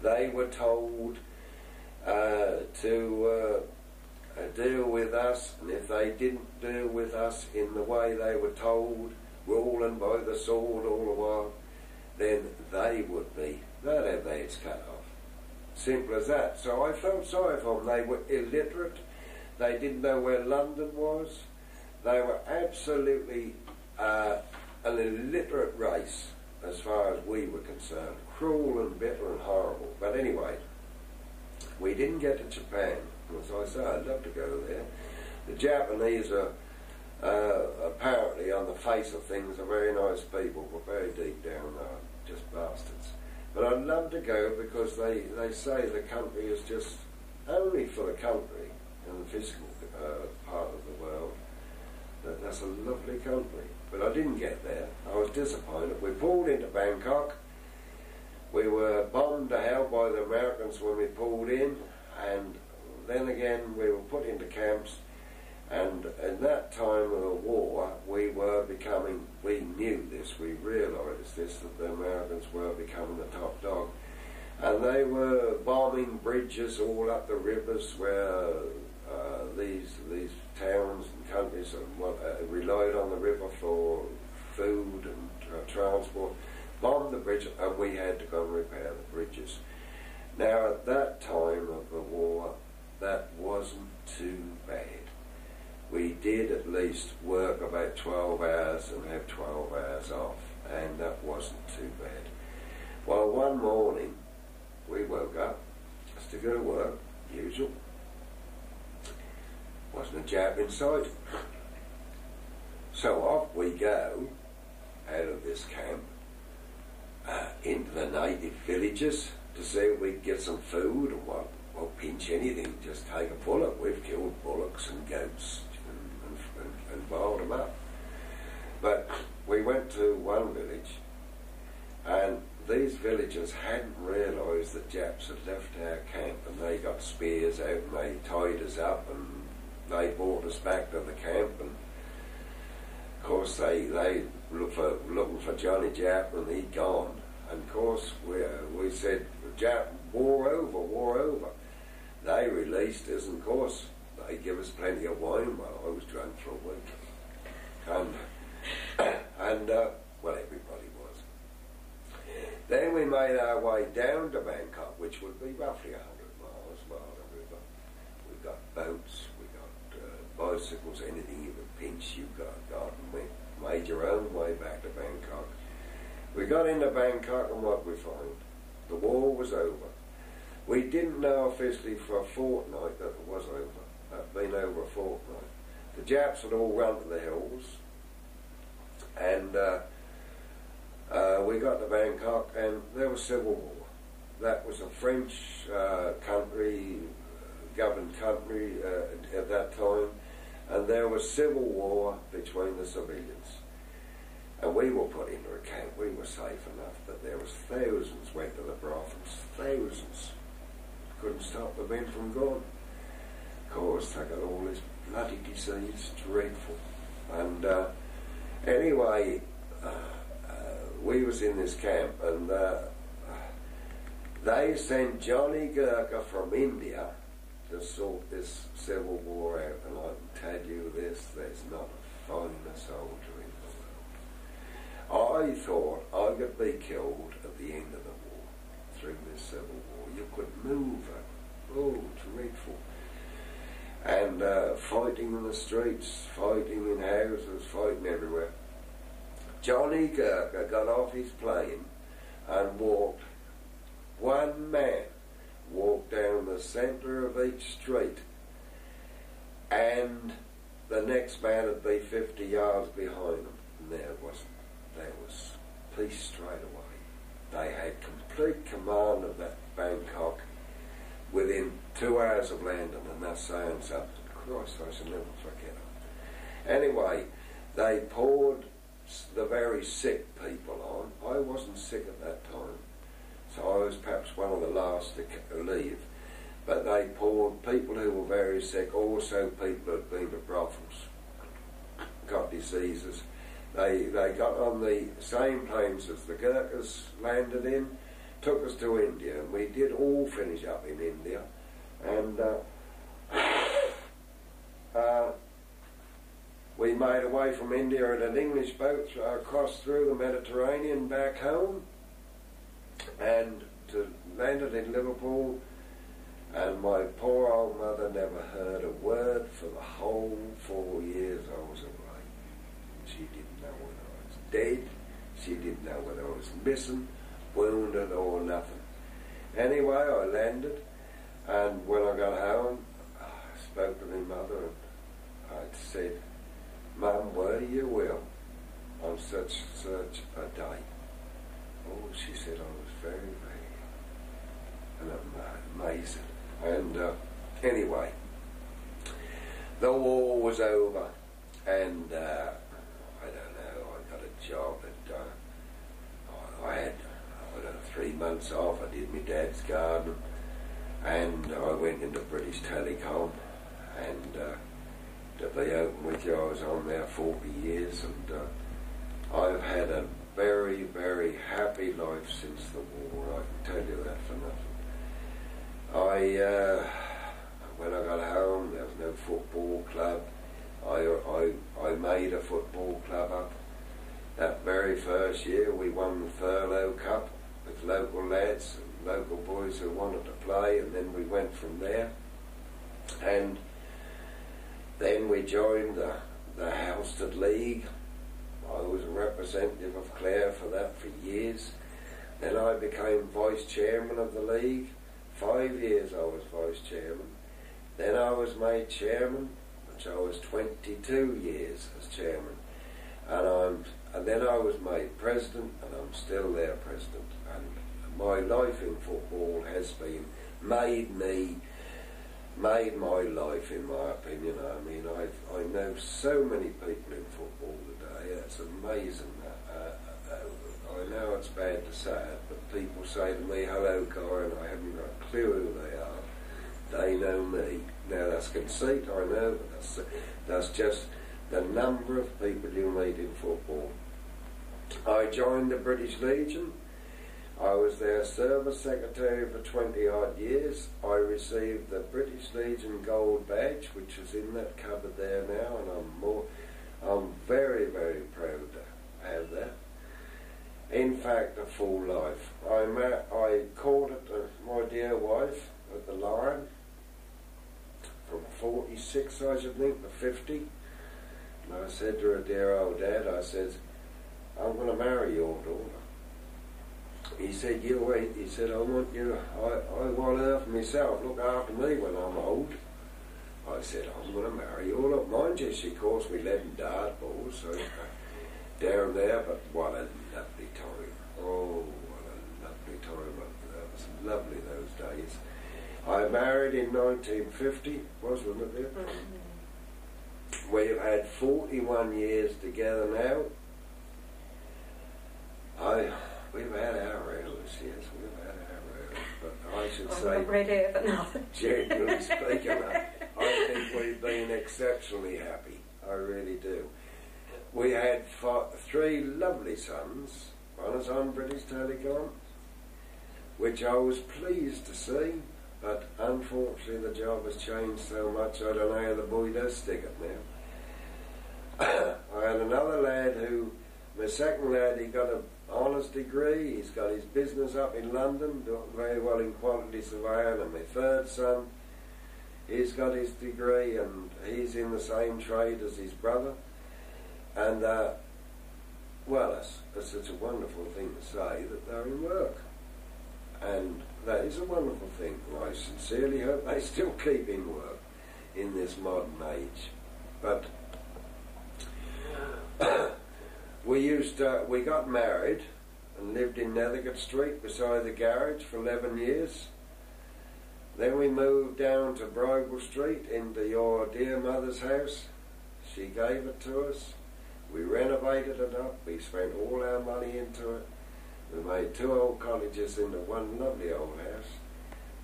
They were told to deal with us, and if they didn't deal with us in the way they were told, ruling by the sword all the while, then they'd have their heads cut off. Simple as that. So I felt sorry for them. They were illiterate. They didn't know where London was. They were absolutely an illiterate race as far as we were concerned. Cruel and bitter and horrible. But anyway, we didn't get to Japan. As I say, I'd love to go there. The Japanese are apparently, on the face of things, are very nice people, but very deep down they're just bastards. But I'd love to go because they say the country is just only for the country and the physical part of the world. That's a lovely country. But I didn't get there. I was disappointed. We pulled into Bangkok. We were bombed to hell by the Americans when we pulled in, and then again we were put into camps. And in that time of the war, we knew this, we realised this, that the Americans were becoming the top dog. And they were bombing bridges all up the rivers where these towns and countries relied on the river for food and transport. Bombed the bridge, and we had to go and repair the bridges. Now, at that time of the war, that wasn't too bad. We did at least work about 12 hours and have 12 hours off, and that wasn't too bad. Well, one morning, we woke up just to go to work, usual. Wasn't a Jap in sight. So off we go, out of this camp, into the native villages to see if we could get some food, and we'll pinch anything, just take a bullock. We've killed bullocks and goats and boiled them up. But we went to one village, and these villagers hadn't realised that Japs had left our camp, and they got spears out and they tied us up and they brought us back to the camp. And of course they looking for Johnny Jap, and he'd gone. And of course we said, Jap, war over. They released us, and of course they give us plenty of wine. Well, I was drunk for a week. And well, everybody was. Then we made our way down to Bangkok, which would be roughly 100 miles via the river. We got boats, we got bicycles, anything you could pinch, you got, and we made your own way back to Bangkok. We got into Bangkok, and what we find? The war was over. We didn't know officially for a fortnight that it was over. It'd been over a fortnight. The Japs had all run to the hills, and we got to Bangkok, and there was civil war. That was a French governed country at that time, and there was civil war between the civilians. And we were put into a camp. We were safe enough, but there was thousands went to the brothels. Thousands. Couldn't stop the men from going. Of course, they got all this bloody disease, dreadful. And anyway, we was in this camp, and they sent Johnny Gurkha from India to sort this civil war out. And I can tell you this, there's not a finer soldier in the world. I thought I could be killed at the end of the war, through this civil war. You couldn't move. Oh, dreadful. and fighting in the streets, fighting in houses, fighting everywhere. Johnny Gurker got off his plane and walked, one man walked down the centre of each street, and the next man would be 50 yards behind him, and there was peace straight away. They had complete command of that Bangkok within 2 hours of landing, and that's saying something. Christ, I shall never forget it. Anyway, they poured the very sick people on. I wasn't sick at that time, so I was perhaps one of the last to leave. But they poured people who were very sick, also people who had been to brothels, got diseases. They got on the same planes as the Gurkhas landed in, took us to India, and we did all finish up in India. And we made away from India in an English boat across through the Mediterranean back home, and landed in Liverpool. And my poor old mother never heard a word for the whole 4 years I was away. She didn't know whether I was dead, she didn't know whether I was missing, wounded or nothing. Anyway, I landed, and when I got home, I spoke to my mother, and I said, "Mum, where you will on such a day." Oh, she said I was very, very and amazing. And anyway, the war was over, and I don't know, I got a job at, I had, 3 months off. I did my dad's garden, and I went into British Telecom, and to be open with you, I was on there 40 years, and I've had a very, very happy life since the war. I can tell you that for nothing. When I got home, there was no football club. I made a football club up. That very first year, we won the Thurlow Cup with local lads and local boys who wanted to play, and then we went from there. And then we joined the Halstead League. I was a representative of Clare for that for years. Then I became vice chairman of the league. 5 years I was vice chairman. Then I was made chairman, which I was 22 years as chairman. And then I was made president, and I'm still their president. And my life in football has been made my life, in my opinion. I mean, I know so many people in football today. It's amazing. I know it's bad to say it, but people say to me, "Hello, Guy," and I haven't got a clue who they are. They know me. Now, that's conceit, I know, but that's just the number of people you meet in football. I joined the British Legion. I was their service secretary for 20-odd years. I received the British Legion Gold Badge, which is in that cupboard there now, and I'm very, very proud to have that. In fact, a full life. I courted my dear wife at the Lion from 46, I should think, to 50. And I said to her, "Dear old Dad," I said, "I'm going to marry your daughter." He said, "You wait." He said, "I want you, I want her for myself, look after me when I'm old." I said, "I'm going to marry your daughter." Mind you, she calls me lead and dart balls, so down there, but what a lovely time. Oh, what a lovely time. That was lovely those days. I married in 1950, wasn't it there? Mm-hmm. We've had 41 years together now. We've had our errors, yes, we've had our errors, but I should say, generally speaking, I think we've been exceptionally happy. I really do. We had 3 lovely sons. One is on British Telecom, which I was pleased to see, but unfortunately the job has changed so much, I don't know how the boy does stick it now. I had another lad who, my second lad, he got an honours degree, he's got his business up in London, doing very well in quantity surveying, and my third son, He's got his degree and he's in the same trade as his brother. And, well, it's such a wonderful thing to say that they're in work. And that is a wonderful thing. I sincerely hope they still keep in work in this modern age. But we got married and lived in Nethercote Street beside the garage for 11 years. Then we moved down to Brigel Street into your dear mother's house. She gave it to us. We renovated it up. We spent all our money into it. We made 2 old cottages into one lovely old house,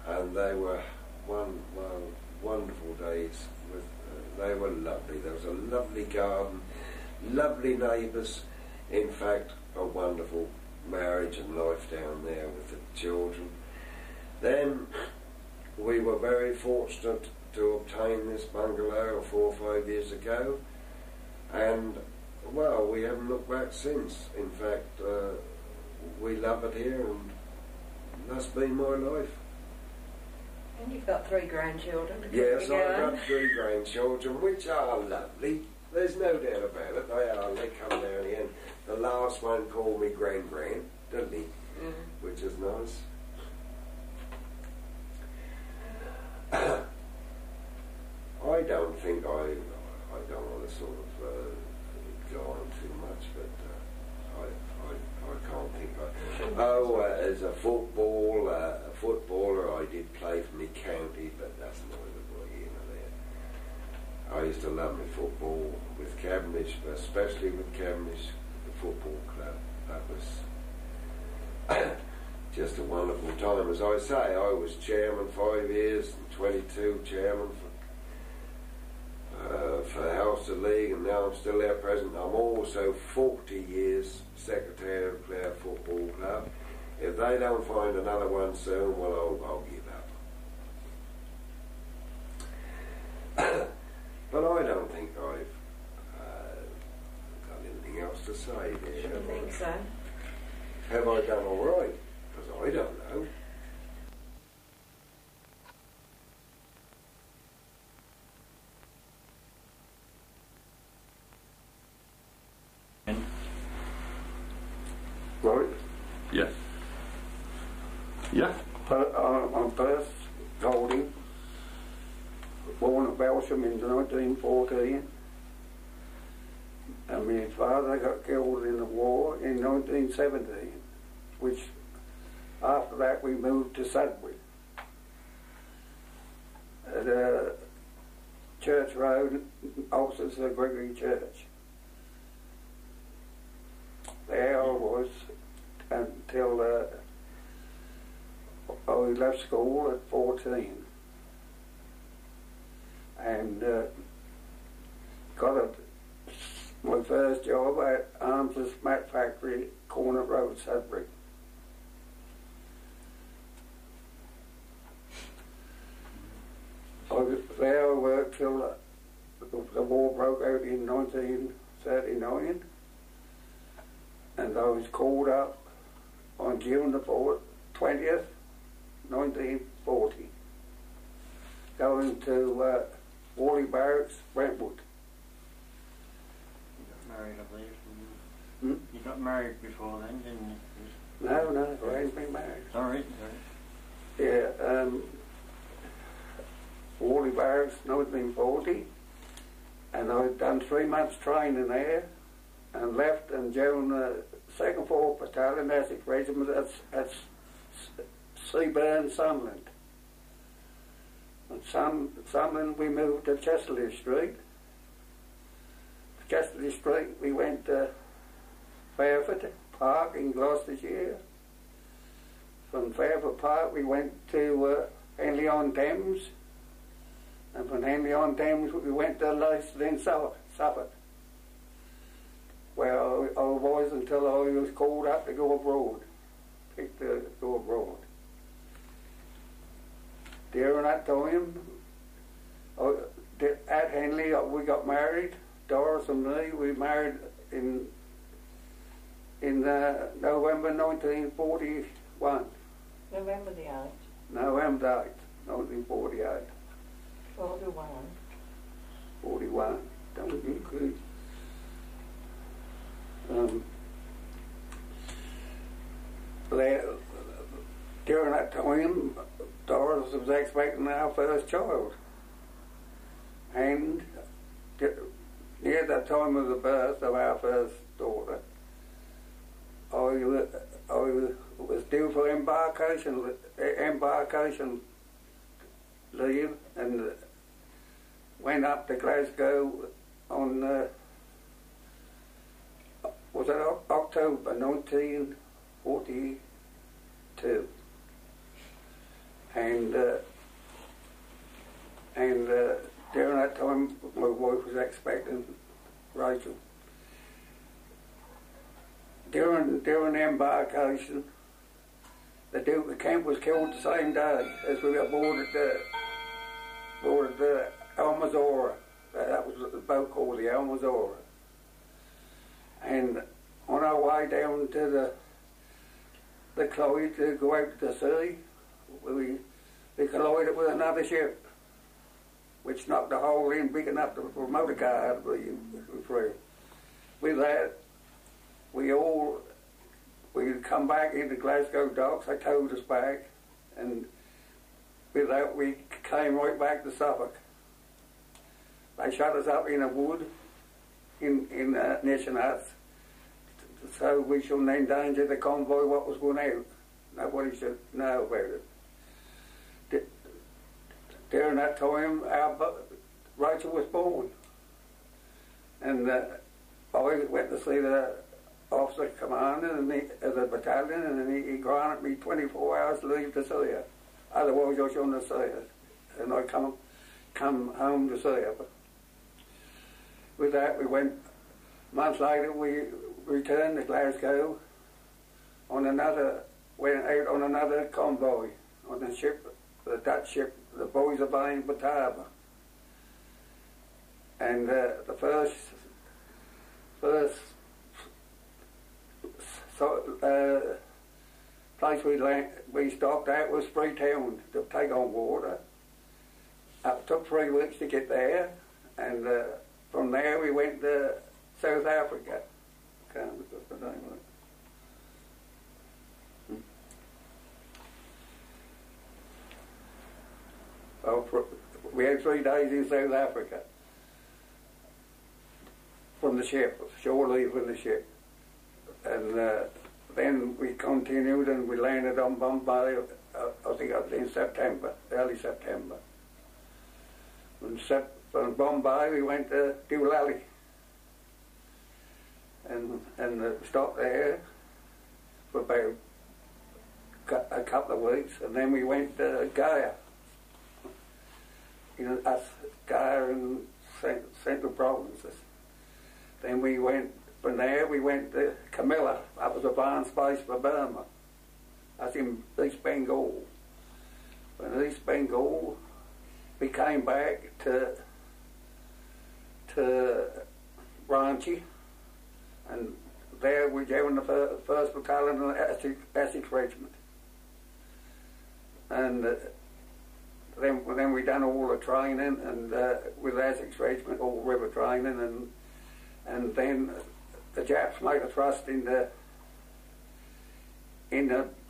and they were wonderful days. They were lovely. There was a lovely garden, lovely neighbours. In fact, a wonderful marriage and life down there with the children. Then we were very fortunate to obtain this bungalow 4 or 5 years ago, and well, we haven't looked back since. In fact, we love it here, and that's been my life. And you've got 3 grandchildren to keep Yes, you going. I've got 3 grandchildren, which are lovely. There's no doubt about it. They are. They come down here. And the last one called me Gran, didn't he? Which is nice. I don't think I don't want to sort of go on too much, but I can't think as a footballer I did play for me county, but that's neither here nor there. I used to love my football with Cavendish, but especially with Cavendish Football Club. That was just a wonderful time. As I say, I was chairman 5 years and 22 chairman for the House of League, and now I'm still there present. I'm also 40 years secretary of Clare Football Club. If they don't find another one soon, well, I'll give up. But I don't think I've got anything else to say there. Shouldn't think so. Have I done all right? Because I don't know. Right? Yeah. Yeah. I'm first Golding, born at Belsham in 1914, and my father got killed in the war in 1917, which after that we moved to Sudbury at Church Road, opposite the Gregory Church. There I was until I left school at 14 and got my first job at Armsless Mat Factory, Corner Road, Sudbury. There I worked till the war broke out in 1939, and I was called up on June the 20th, 1940, going to Wally Barracks, Brentwood. You got married, I believe. You got married before then, didn't you? No, I hadn't been married. Sorry. Yeah, Wally Barracks, 1940, and I'd done 3 months training there, and left and joined the 2nd 4th Battalion, Essex Regiment at Seaburn, Sunderland. And Sunderland we moved to Chesterley Street. Chesterley Street we went to Fairford Park in Gloucestershire. From Fairford Park we went to Henley-on-Thames, and from Henley-on-Thames we went to Leicester in Suffolk, where I was until I was called up to go abroad, picked to go abroad. During that time, at Henley we got married, Doris and me. We married in November 1941. November the 8th. November 8th, 1948. 41. 41. Don't include. During that time, Doris was expecting our first child. And near the time of the birth of our first daughter, I was due for embarkation leave and went up to Glasgow on was it October 1942, and during that time my wife was expecting Rachel. During the embarkation, the Duke of Kent was killed the same day as we boarded the Almazora. That was the boat called the Almazora. And on our way down to the Clyde to go out to sea, we collided with another ship, which knocked a hole in big enough for a motor car to be through. With that, we come back into Glasgow docks. They towed us back, and with that we came right back to Suffolk. They shut us up in a wood in Nishanats, so we shouldn't endanger the convoy what was going out. Nobody should know about it. During that time, Rachel was born, and I went to see the officer commander of the battalion, and he granted me 24 hours leave to see her. Otherwise, I shouldn't have seen her, and I come home to see her. But with that, we went. Months later, we returned to Glasgow went out on another convoy on the ship, the Dutch ship, the Boys of Batava. And the first place we stopped at was Freetown to take on water. It took 3 weeks to get there, and from there we went to South Africa. Can't remember the name of it. We had 3 days in South Africa from the ship, shore leave from the ship. And then we continued and we landed on Bombay, I think it was in September, early September. From Bombay we went to Stour Valley and stopped there for about a couple of weeks, and then we went to Gaia. Gaia in Central Provinces. Then from there we went to Camilla. That was advanced base for Burma. That's in East Bengal. From East Bengal we came back to Ranchi, and there we joined the 1st Battalion of the Essex Regiment. And then we done all the training and with the Essex Regiment, all river training, and then the Japs made a thrust in the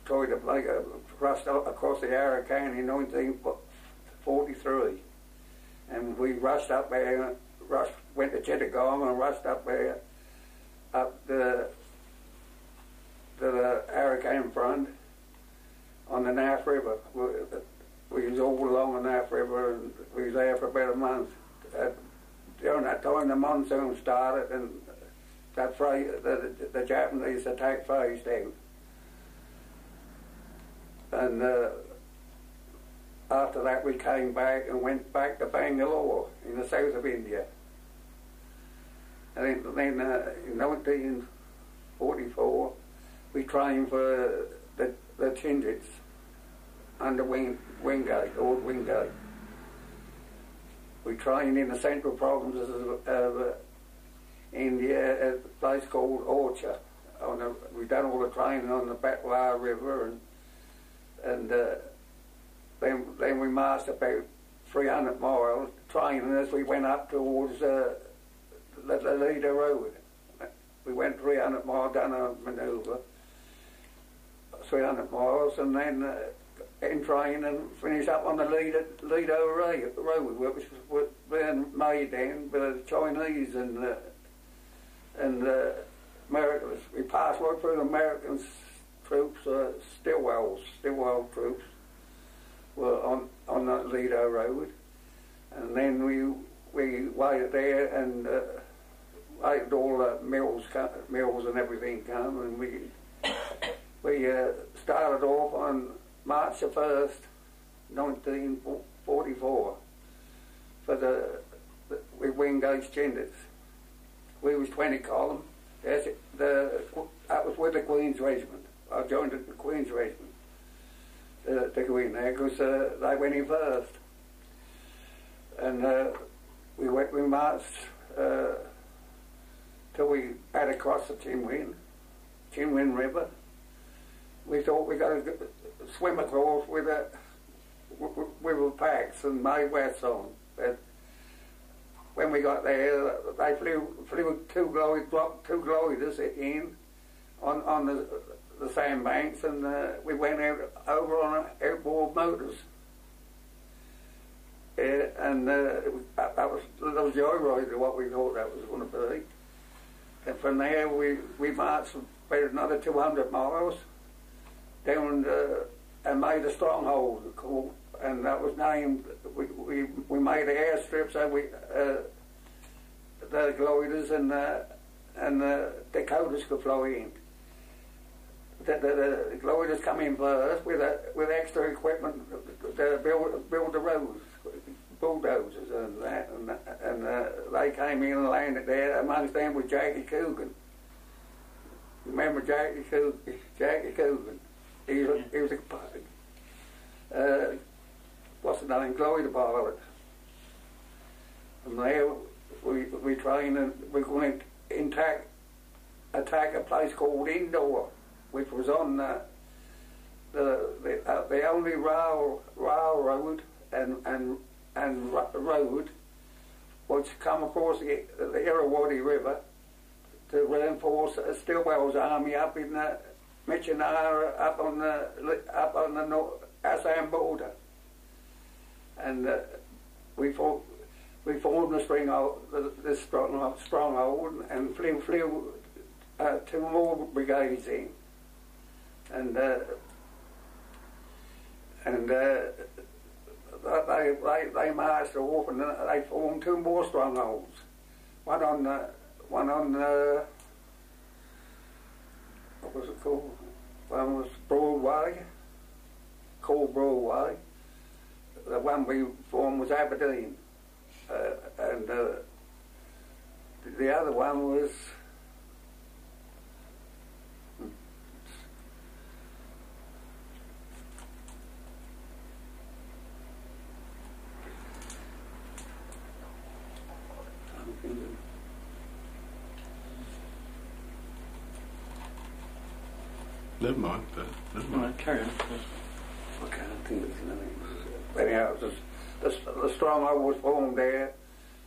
tried to make a thrust across the Arakan in 1943, and we rushed up there, went to Chittagong and rushed up there, up the Arakan front on the Naaf River. We was all along the Naaf River, and we was there for about a month. During that time the monsoon started, and the Japanese attack phased out. And after that we came back and went back to Bangalore in the south of India. And then in 1944 we trained for the Chindits under Wingate, Old Wingate. We trained in the central provinces of India at a place called Orcha. We done all the training on the Batla River, and then we marched about 300 miles training as we went up towards the Leader Road. We went 300 miles down a manoeuvre, 300 miles, and then in train and finished up on the Lido Road, which was then made then by the Chinese and Americans. We passed right through the American troops, Stillwell troops were on that Lido Road, and then we waited there and waited all the mills and everything come, and we started off on March the 1st, 1944 for the Wingate Chinders. We was 20 column. That was with the Queen's Regiment. I joined the Queen's Regiment to go in there because they went in first. And we marched till we had to cross the Chinwin River. We thought we got to swim across with packs and made wets on. But when we got there, they flew two gliders in on the sandbanks, and we went over on outboard motors. And that was a little joyride of what we thought that was going to be. And from there we marched about another 200 miles down and made a stronghold, and that was named. We made the airstrips, so the gliders and the Dakotas could fly in. The gliders come in first with extra equipment to build the roads, bulldozers and that, and they came in and landed there. Amongst them was Jackie Coogan. Remember Jackie Coogan? He was a what's the name, glider pilot. And there we trained, and we're going to attack a place called Indoor, which was on the only railroad and road which come across the Irrawaddy River to reinforce Stillwell's army up in Michinara, up on the Assam border, and we formed this stronghold and flew 2 more brigades in, and they marched off, and they formed 2 more strongholds. One on what was it called? One was Broadway, called Broadway. The one we formed was Aberdeen, and the other one was Never mind. Carry on. I can't think of his name. Anyhow, the stronghold was formed there,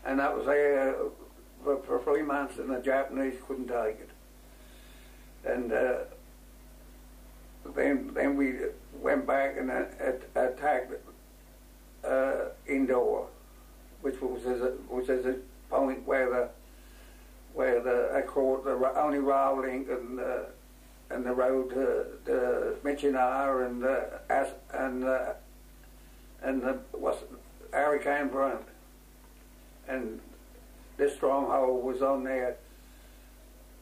and that was there for 3 months, and the Japanese couldn't take it. And then we went back and attacked Indoor, which was a point where I caught the only rail link and the road to Michinara and the Hurricane Front, and this stronghold was on there.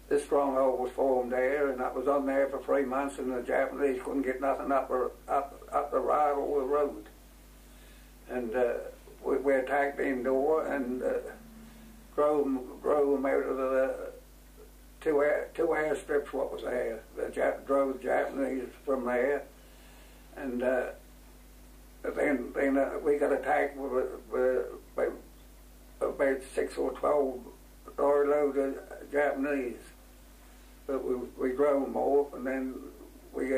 This stronghold was formed there, and that was on there for 3 months, and the Japanese couldn't get nothing up the rail or the road. And we attacked Indoor and drove them out of the two airstrips what was there. Drove the Japanese from there, and then we got attacked with about 6 or 12 loads of Japanese. But we drove them off, and then we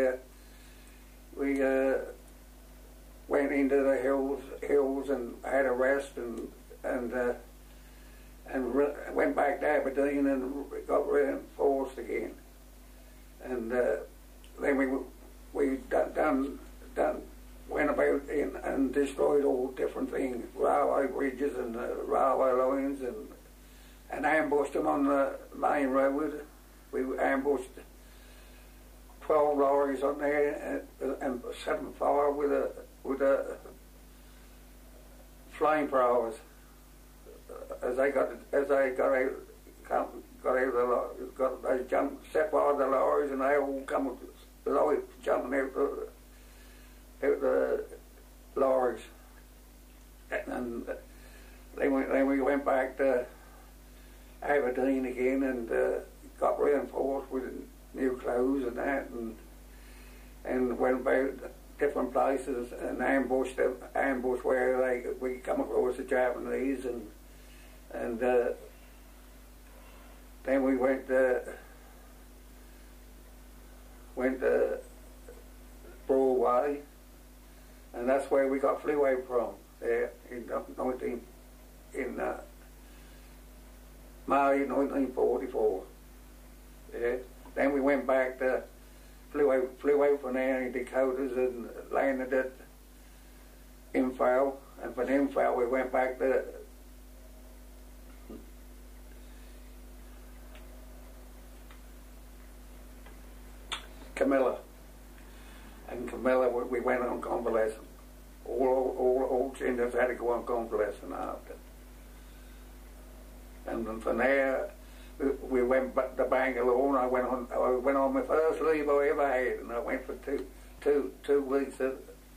went into the hills and had a rest and went back to Aberdeen and got reinforced again. And then we went about in and destroyed all different things, railway bridges and railway lines, and ambushed them on the main road. We ambushed 12 lorries on there and set them fire with a flamethrowers. As they got out of the lorry, they jumped, set fire to the lorries, and they all come jumping out the lorries. And then we went back to Aberdeen again and got reinforced with new clothes and that, and went about different places and ambushed where we come across the Japanese, and then we went Broadway, and that's where we got flew out from there in May 1944. Yeah. Then we went back to flew out from there in Dakotas and landed at Imphal, and from Imphal we went back to Camilla. And Camilla we went on convalescent. All genders had to go on convalescent after. And then from there we went back to Bangalore, and I went on my first leave I ever had, and I went for two weeks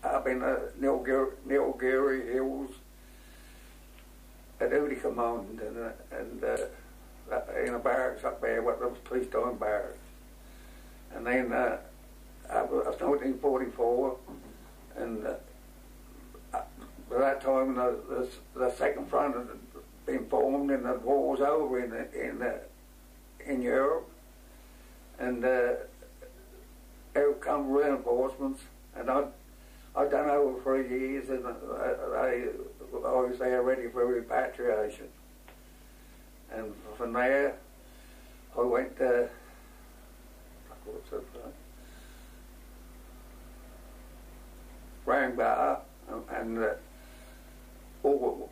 up in the Nilgiri Hills at duty command, and in a barracks up there, what was peacetime barracks. And then it was 1944, and by that time the second front had been formed, and the war was over in Europe, and out come reinforcements, and I'd done over 3 years, and I was there ready for repatriation. And from there I went to Rangbar, and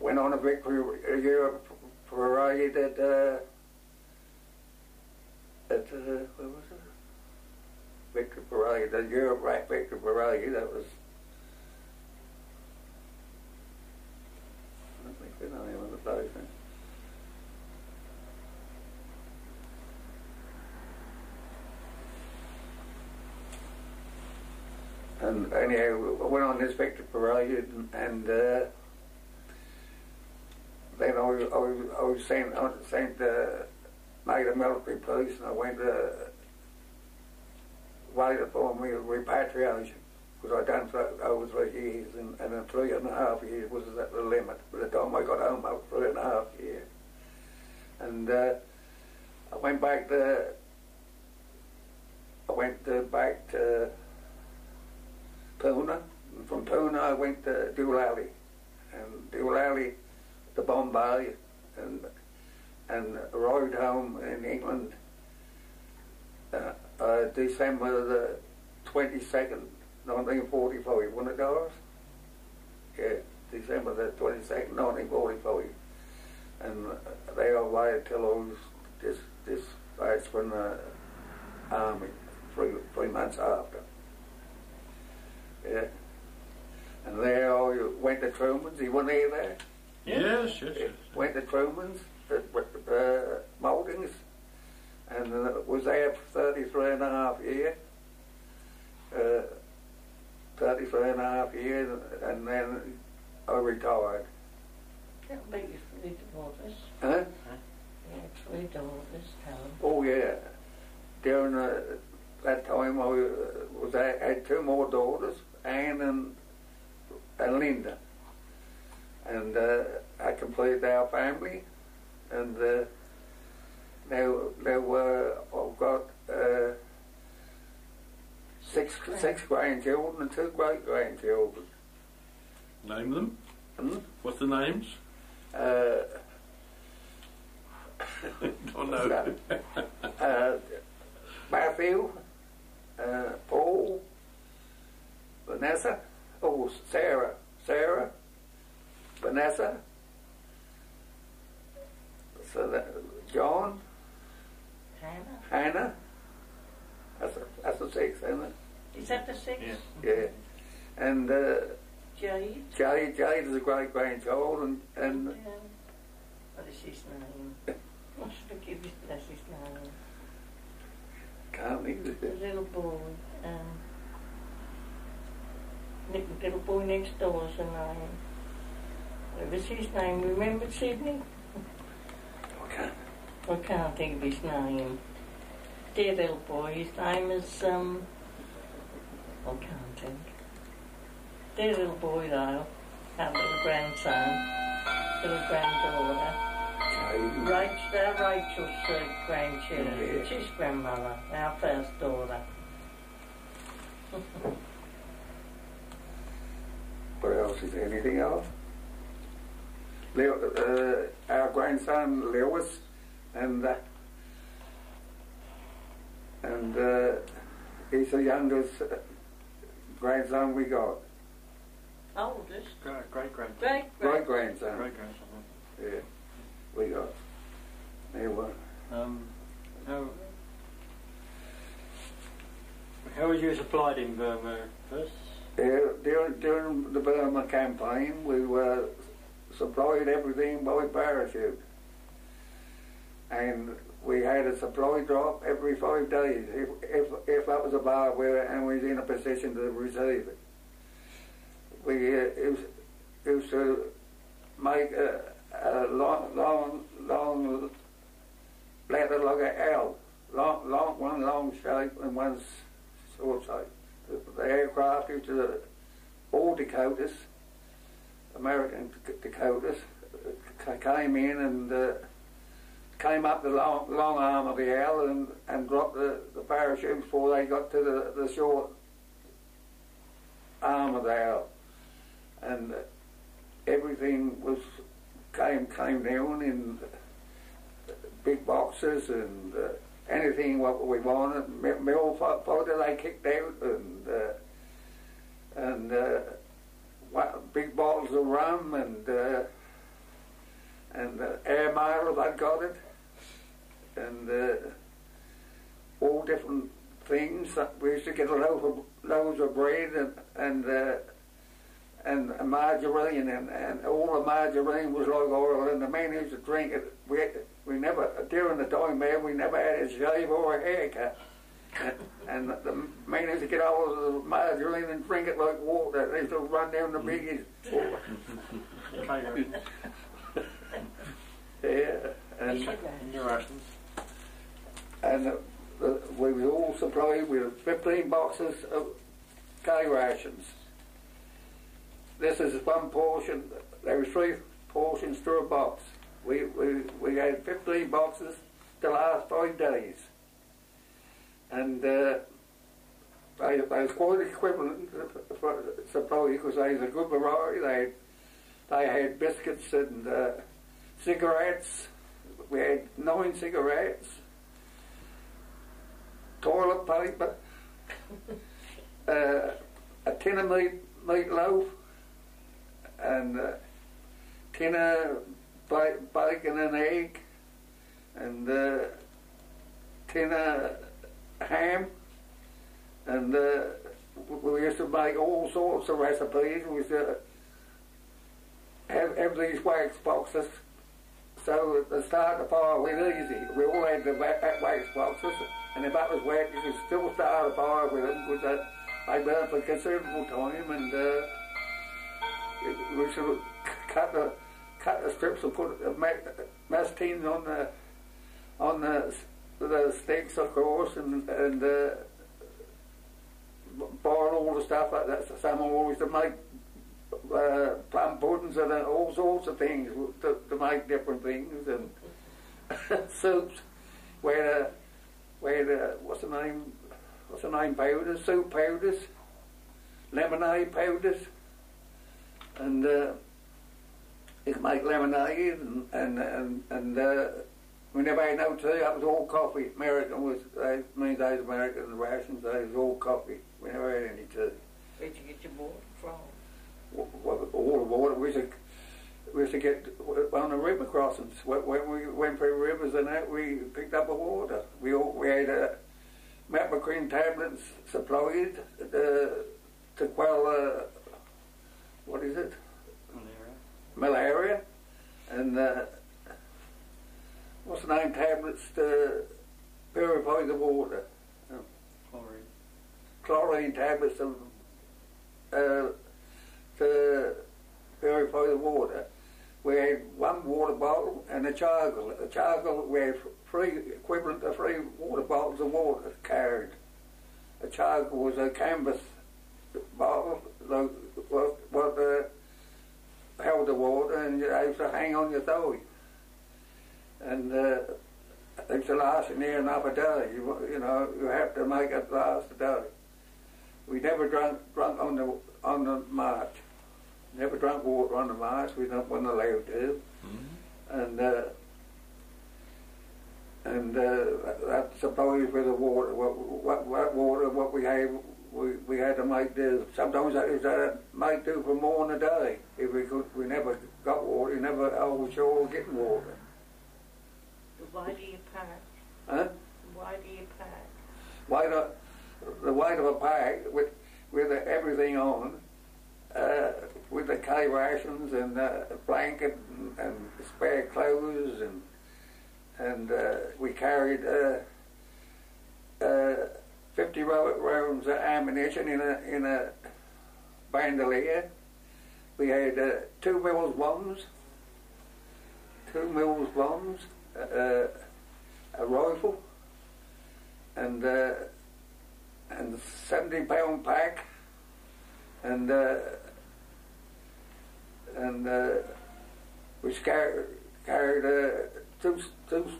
went on a victory Europe parade at where was it? Victory parade, the Europe victory parade. That was, I don't think the name of the place. And anyhow, I went on this victory parade, and then I was sent made a military police, and I went waited for me repatriation, because I'd done for over 3 years, and 3.5 years was at the limit. By the time I got home, I was 3.5 years. And I went back to Pune, and from Pune I went to Doolally, and Doolally to Bombay, and arrived home in England December the 22nd, 1945, wasn't it, Doris? Yeah, December the 22nd, 1945. And there I waited till I was dispatched from the army 3 months after. Yeah. And there I went to Truman's. You weren't there? Yes. Went to Truman's at Mouldings, and was there for 33.5 years. 33.5 years, and then I retired. That'll make you 3 daughters. Huh? Yeah, 3 daughters, Helen. Oh yeah. During that time I had 2 more daughters, Anne and Linda. And I completed our family, and now I've got 6 grandchildren and 2 great grandchildren. Name them. Hmm? What's the names? Don't know. Matthew, Paul, Vanessa, Sarah, Vanessa, so that, John, Hannah. That's a six, isn't it? Is that the six? Yeah. And Jade. Jade is a great grandchild, and What is his name? I should give his bless his name. can't think The little boy. Little boy next door's a name. What was his name? Remember Sydney? Okay. I can't think of his name. Dear little boy, his name is, I can't think. Dear little boy though, our little grandson, little granddaughter. Rachel's grandchildren, she's grandmother, our first daughter. What else is there? Anything else? Our grandson Lewis, and he's the youngest grandson we got. Oldest? Great grandson. Great grandson. Great grandson. Yeah, we got. Anyway. How was you supplied in Burma first? Yeah, during the Burma campaign, we were supplied everything by parachute, and we had a supply drop every 5 days. If that was a bar where and we was in a position to receive it, we used to make a long letter like a L, one long shape and one short shape. The aircraft used to all Dakotas, American Dakotas, came in and came up the long arm of the L and dropped the parachutes before they got to the short arm of the L, and everything came down in big boxes and anything what we wanted. Milk fodder they kicked out, and big bottles of rum and air mail if I'd got it, and all different things. We used to get loads of bread and margarine, and all the margarine was like oil, and the men used to drink it. We never, during the time there, we never had a shave or a haircut. And the men used to get all of the margarine and drink it like water. They used to run down the biggies. Yeah, and we were all supplied with 15 boxes of K rations. This is one portion. There were 3 portions to a box. We had 15 boxes to last 5 days, and they was quite equivalent for supply because they was a good variety. They had biscuits and cigarettes. We had 9 cigarettes, toilet paper, a tin of meatloaf, and a tin of bacon and egg, and a tin of ham, and we used to make all sorts of recipes. We used to have these wax boxes, so to start the fire was easy. We all had the wax boxes, and if that was wet, you could still start a fire with them because they burned for considerable time, and we should cut the strips and put mess tins on the sticks, of course, and boil all the stuff like that. Some always to make plum puddings and all sorts of things to make different things, and soups where the what's the name powders, soup powders, lemonade powders, and you could make lemonade, and we never had no tea. That was all coffee. American was, means those American rations, they was all coffee. We never had any tea. Where'd you get your water from? All the water we used to get on the river crossings. When we went through rivers and that, we picked up the water. We had mepicrine tablets supplied to quell what is it? Malaria. And what's the name? Tablets to purify the water. Chlorine tablets to purify the water. We had one water bottle and a charcoal. A charcoal, we had equivalent to 3 water bottles of water carried. A charcoal was a canvas bottle, what held the water, and you used to hang on your thigh. And it used to last near enough a day. You know, you have to make it last a day. We never drunk on the march. Never drunk water on the march. We weren't allowed to. And that supplies with the water. What water? What we had to make do. Sometimes that might do for more than a day. If we could, we never got water. We never always sure getting water. Why do you pack? Huh? Why do you pack? The weight of a pack with everything on, with the K rations and a blanket and spare clothes, and we carried 50 rounds of ammunition in a bandolier. We had 2 Mills bombs, a rifle, and 70-pound pack, and we carried 2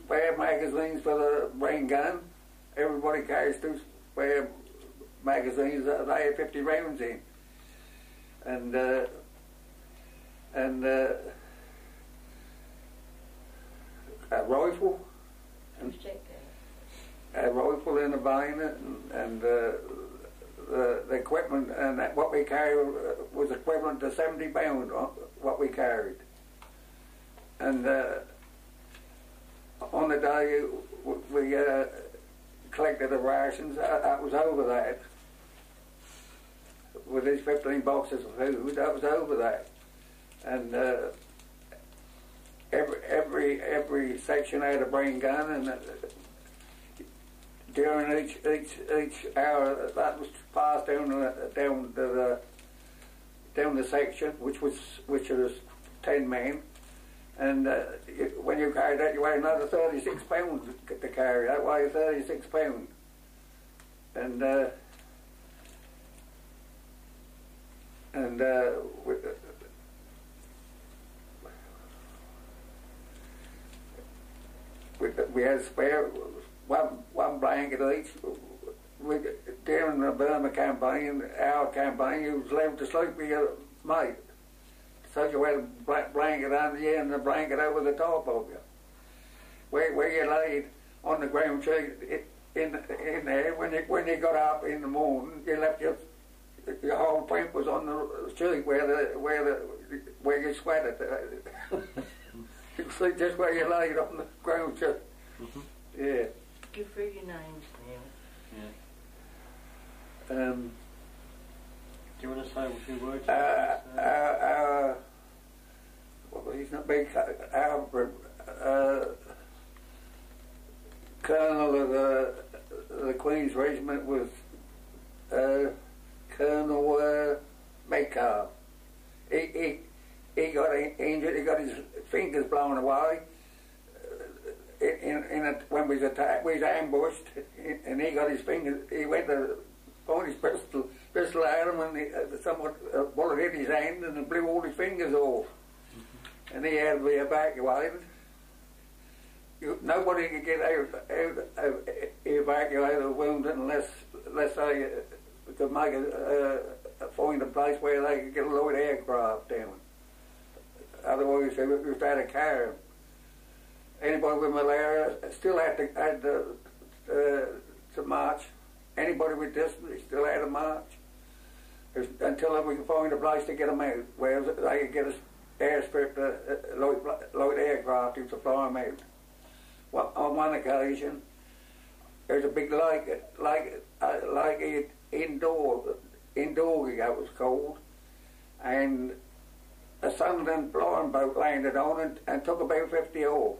spare magazines for the rain gun. Everybody carries 2 spare magazines that they had 50 rounds in, and a rifle. A rifle in a bayonet, and the equipment, and what we carried was equivalent to 70 pounds, what we carried. And on the day we collected the rations, that was over that. With these 15 boxes of food, that was over that. And every section had a brain gun, and during each hour that was passed down the section, which was 10 men, and when you carried that, you weighed another 36 pounds to carry. That weighed 36 pounds, and we had spare one blanket each. During the Burma campaign, our campaign, you was left to sleep with your mate. So you had a blanket under you and a blanket over the top of you. Where you laid on the ground sheet in there, when you got up in the morning, you left your whole print was on the sheet where you sweated. You could see just where you laid on the ground sheet. Yeah. Give her your names, Neil. Yeah. Do you want to say a few words? Well, he's not big. Our colonel of the Queen's Regiment was Colonel Metcalf. He got injured. He got his fingers blown away. When we was attacked, we was ambushed, and he got his fingers. He went to point his pistol at him, and a bullet hit his hand and it blew all his fingers off. And he had to be evacuated. Nobody could get evacuated or wounded unless they could make find a place where they could get a light aircraft down. Otherwise, they would have had a car. Anybody with malaria still had to march. Anybody with dysentery still had to march. Until we could find a place to get them out, where they could get a airstrip, light aircraft to fly them out. Well, on one occasion, there's a big lake indoor, it was called, and a Sunderland flying boat landed on it and took about 50 off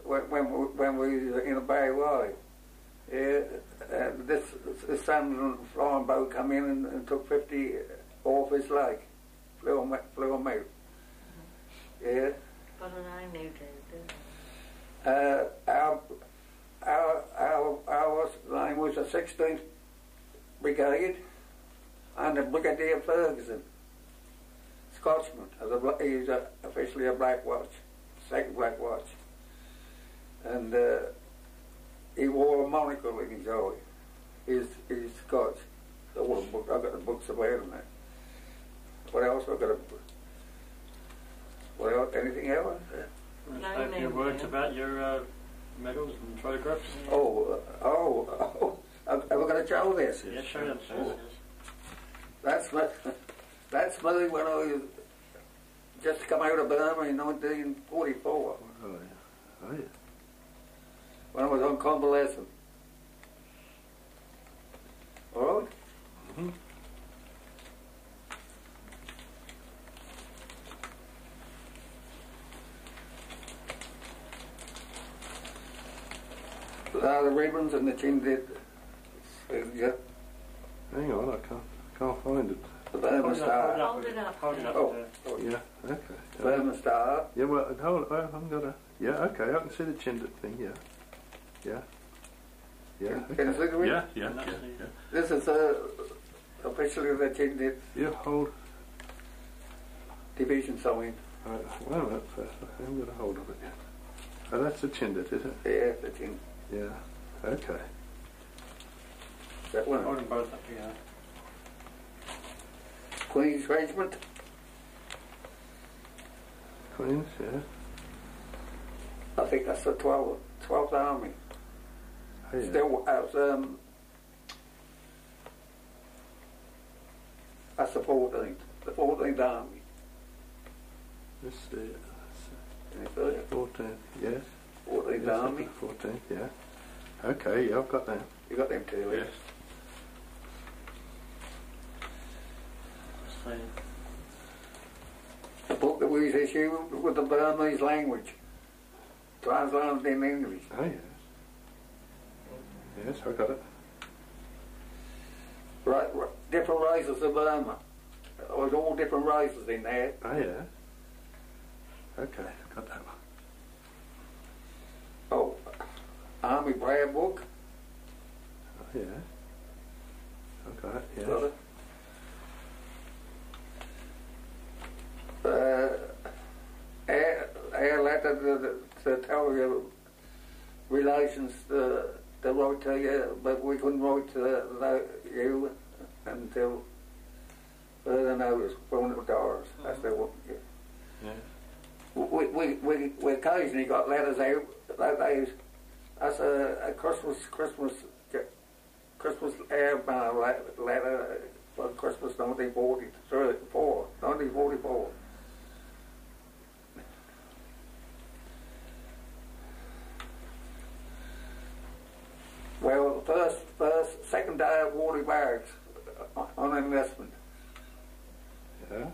when we was in a Bay Way. Yeah, this Sunderland flying boat come in and took 50 off his lake, flew them out. Yeah. But I knew that. Our name was the 16th Brigade under Brigadier Ferguson, Scotsman. He's officially a Black Watch, second Black Watch, and he wore a monocle in his eye. He's Scotch. I've got the books about him now. What else? What else? Anything else? A few words about your medals and photographs. Have we got to show this? Yeah, show them. That's me when I just come out of Burma in 1944. Oh, yeah. Oh, yeah. When I was on convalescent. All right? Mm-hmm. The ribbons and the chin did. Yeah. Hang on, I can't find it. The Burma Star. Hold it up. Hold it up. Oh, Yeah, okay. Burma Star. Yeah, well, hold on, I haven't got a... Yeah, okay, I can see the Chindit thing, yeah. Yeah. Yeah, Can you see the ribbon? Yeah. This is officially the chin did Yeah, hold... division sign. Wait a minute first, I haven't got a hold of it yet. Oh, that's a Chindit, is it? Yeah, the chin. Yeah, okay. That one. Hold them both up here. Queen's Regiment. Queens, yeah. I think that's the 12th Army. Oh, yeah. Still, that's the 14th. The 14th Army. This the Can you see it? 14th, yes. 14th Yes, Army. 14th, yeah. Okay, yeah, I've got that. You got them two, Yes. So, The book that we issue with the Burmese language, translated in English. Oh, yes. Yes, I got it. Right, different races of Burma. There was all different races in there. Oh, yeah. Okay, got that one. Oh, Army prayer book. Oh, yeah. I've got it, yes. Got it. Air letter to tell you relations to write to you, but we couldn't write to you until further notice from the doors. That's the one. Yeah. We occasionally got letters out. That's a Christmas airmail letter for Christmas 1944. Well, second day at Warley Barracks on enlistment. Yeah.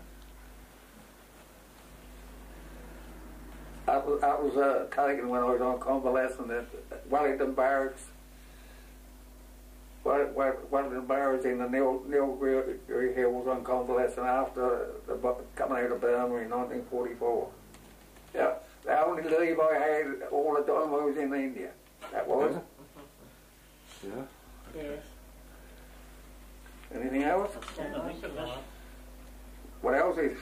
That was taken when I was on convalescent at Wellington Barracks. Wellington Barracks in the Nilgiri Hills on convalescent after coming out of Burma in 1944. Yeah, the only leave I had all the time I was in India. That was. Yeah. Yes. Anything else? What else is?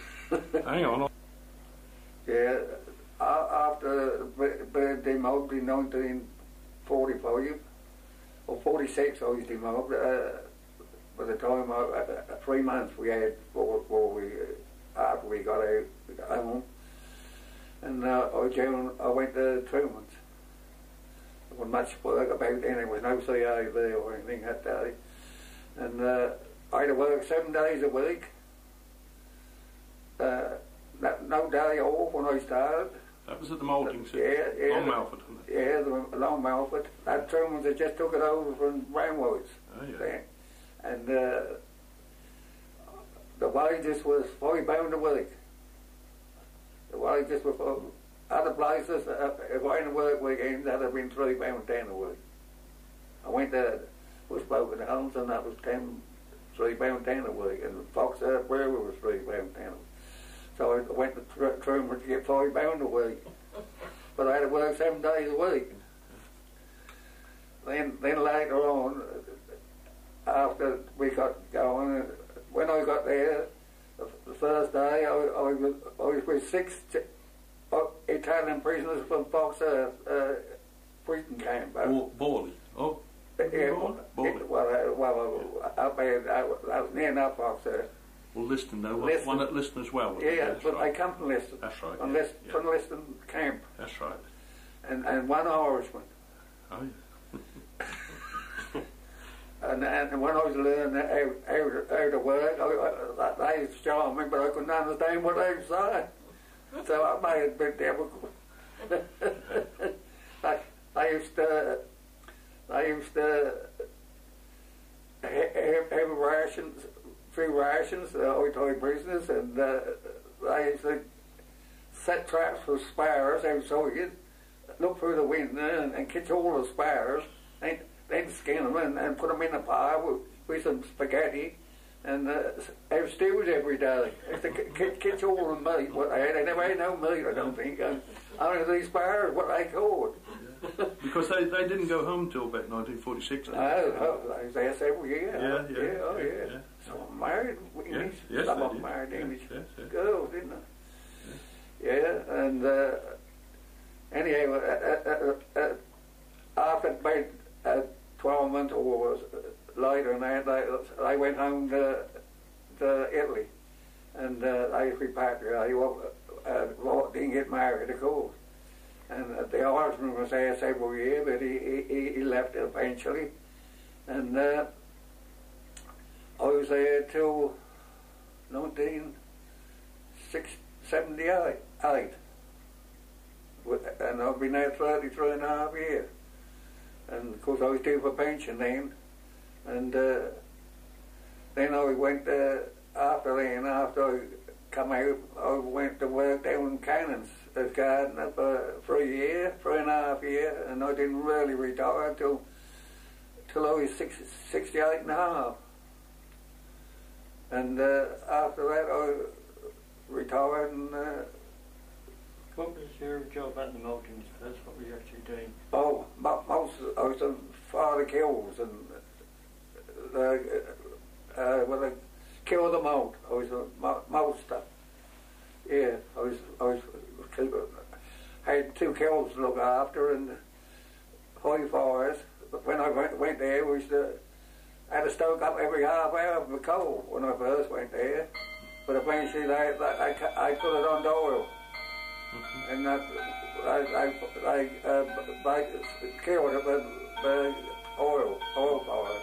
Hang on. Yeah, after being demobbed in 1945, or 46 I was demobbed, by the time 3 months we had after we got out, we got home, and I went to Truman's. There wasn't much work about then. There was no CA there or anything that day, and I had to work 7 days a week. No day off when I started. That was at the moulding city. Yeah. On Melford, wasn't it? Yeah, along Melford. That Truman's had just took it over from Brownwoods. Oh, yeah. Then. And the wages was £5 a week. The wages were for other places. If I hadn't worked weekends, that'd have been £3.10 a week. I went to Bushboken Homes, and that was £3.10 a week. And Fox Brewer was £3.10 a week. So I went to Truman to get £5 a week. But I had to work 7 days a week. Then later on, after we got going, when I got there, the first day I was with 6 Italian prisoners from Fox prison camp. Borley. Oh. Yeah, Borley. well, up there, that was near enough Fox. Well, Liston though, Liston. one at Liston as well. Yeah, That's but right. I come from Liston. That's right. From Yeah, From Liston camp. That's right. And one Irishman. Oh yeah. And when I was learning how to work, they used to show me, but I couldn't understand what they were saying. So I made it a bit difficult. they used to have rations, few rations, Oi prisoners, and they used to set traps for sparrows outside, look through the window and catch all the sparrows, then skin them and put them in a pile with some spaghetti and have stews every day. Have to catch all the meat. What they had. They never had no meat, I don't think. Only these sparrows, what they caught. Because they didn't go home till about 1946. No, they was there several years. Yeah. Some married English. Yes, Some they of them did. married English Yes. girls, didn't they? Yeah, and anyhow, after about 12 months or later, and they went home to Italy, and they repatriated. Didn't get married, of course. And the Irishman was there several years, but he left eventually. And I was there till 1978. And I've been there 33 and a half years. And of course I was due for pension then. And then I went, after I come out, I went to work down in Cannons as gardener for a year, 3.5 years, and I didn't really retire till I was 68 and a half. And after that I retired and what was your job at the Maltings first? What were you actually doing? I was on Father Kills and they kill the malt. I was a maltster. Yeah, I was had 2 kills to look after and high fires. But when I went there, we had to stoke up every half hour for coal when I first went there. But eventually I put it on oil. And I killed it with oil fire.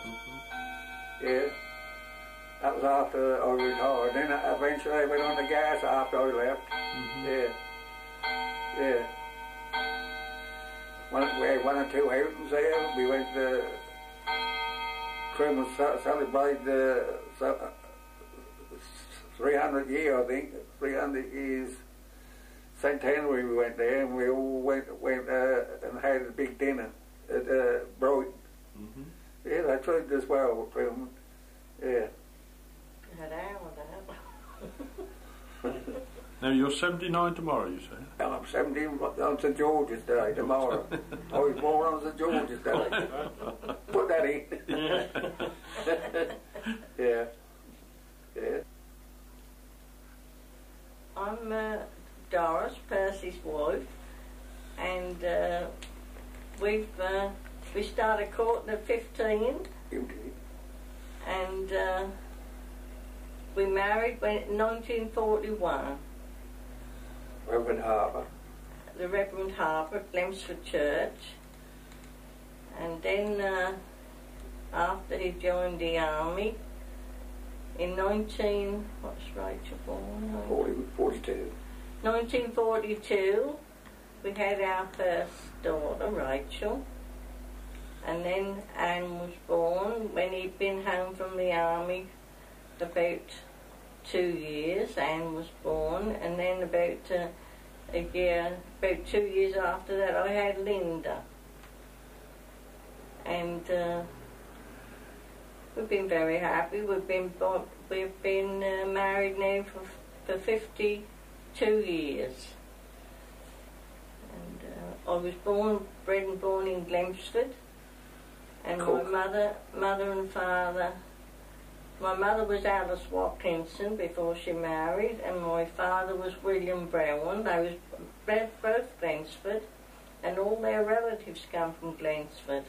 Yeah. That was after I retired. Then eventually I went on the gas after I left. Yeah. We had 1 or 2 outings there. We went to Truman celebrate the 300 year, I think, 300 years centenary. We went there and we all went and had a big dinner at Brighton. Yeah, they treated us well with Truman. Yeah. Had hour that. Now you're 79 tomorrow, you say? I'm 17 on St George's Day tomorrow. I was born on St George's Day. Put that in. Yeah. I'm Doris, Percy's wife, and we started courting at 15, And we married in 1941. Reverend Harbour. The Reverend Harbour at Glemsford Church. And then after he joined the army in what's Rachel born? 42. 1942, we had our first daughter, Rachel. And then Anne was born when he'd been home from the army about 2 years. Anne was born, and then about 2 years after that, I had Linda. And we've been very happy. We've been married now for 52 years. And I was bred and born in Glemsford. And my mother and father, my mother was Alice Watkinson before she married, and my father was William Brown. They was both Glemsford, and all their relatives come from Glemsford.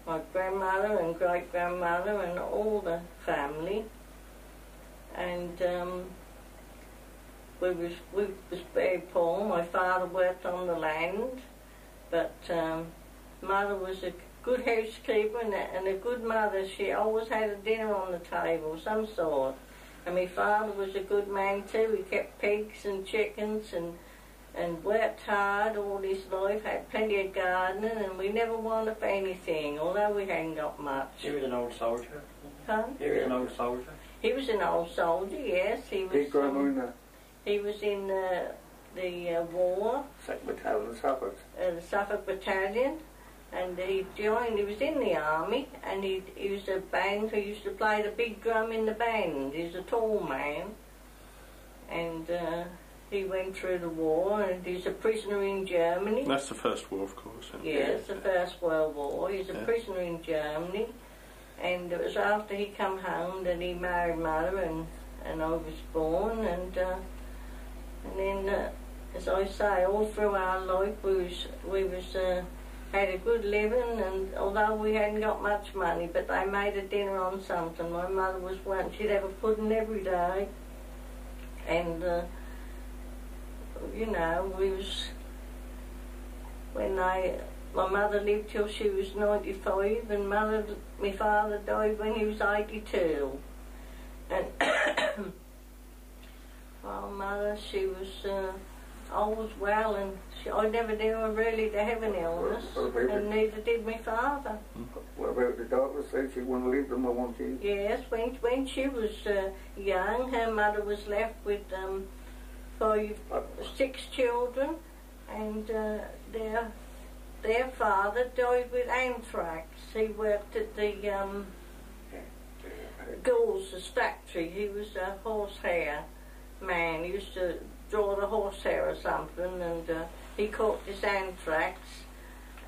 My grandmother and great-grandmother and all the family. And we was very poor. My father worked on the land, but mother was a good housekeeper and a good mother. She always had a dinner on the table, some sort. And my father was a good man too. He kept pigs and chickens and worked hard all his life, had plenty of gardening, and we never wanted for anything, although we hadn't got much. He was an old soldier. Huh? He was an old soldier. He was an old soldier, yes. He was. He was in the war. Second Battalion, Suffolk. The Suffolk Battalion. And he was in the army, and he was a band who used to play the big drum in the band. He was a tall man, and he went through the war, and he's a prisoner in Germany. That's the First War, of course. Yes, the First World War. He's a prisoner in Germany, and it was after he come home that he married Mother, and I was born, and then, as I say, all through our life we was had a good living, and although we hadn't got much money, but they made a dinner on something. My mother was one, she'd have a pudding every day, and you know, my mother lived till she was 95, and my father died when he was 82. And well, mother, she was always well, and I never knew her really to have an illness, and neither did my father. What about the doctor said she wouldn't leave them alone? Yes, when she was young, her mother was left with 6 children, and their father died with anthrax. He worked at the Gould's factory. He was a horsehair man. He used to draw the horsehair or something, and he caught this anthrax,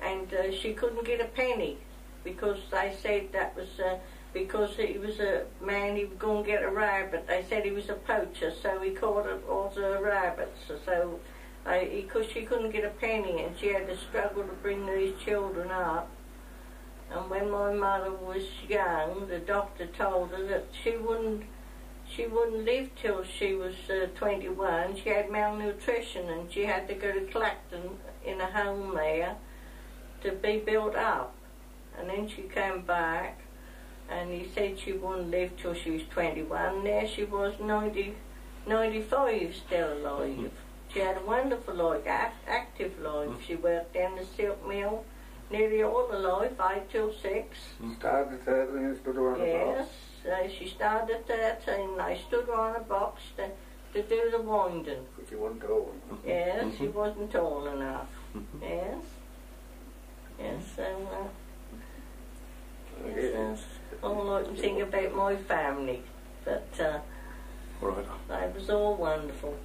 and she couldn't get a penny, because they said that was because he was a man, he was going to get a rabbit. They said he was a poacher, so he caught all the rabbits. So she couldn't get a penny, and she had to struggle to bring these children up. And when my mother was young, the doctor told her that she wouldn't live till she was 21. She had malnutrition, and she had to go to Clacton in a home there to be built up. And then she came back, and he said she wouldn't live till she was 21. There she was, 95, still alive. She had a wonderful life, active life. She worked in the silk mill nearly all her life, 8 till 6. Started 13 and stood around a box. Yes, she started at 13. They stood her on a box to do the winding. But she wasn't tall. Yes, she wasn't tall enough. Yes. Yes, so all I can think about my family. But Right. they was all wonderful.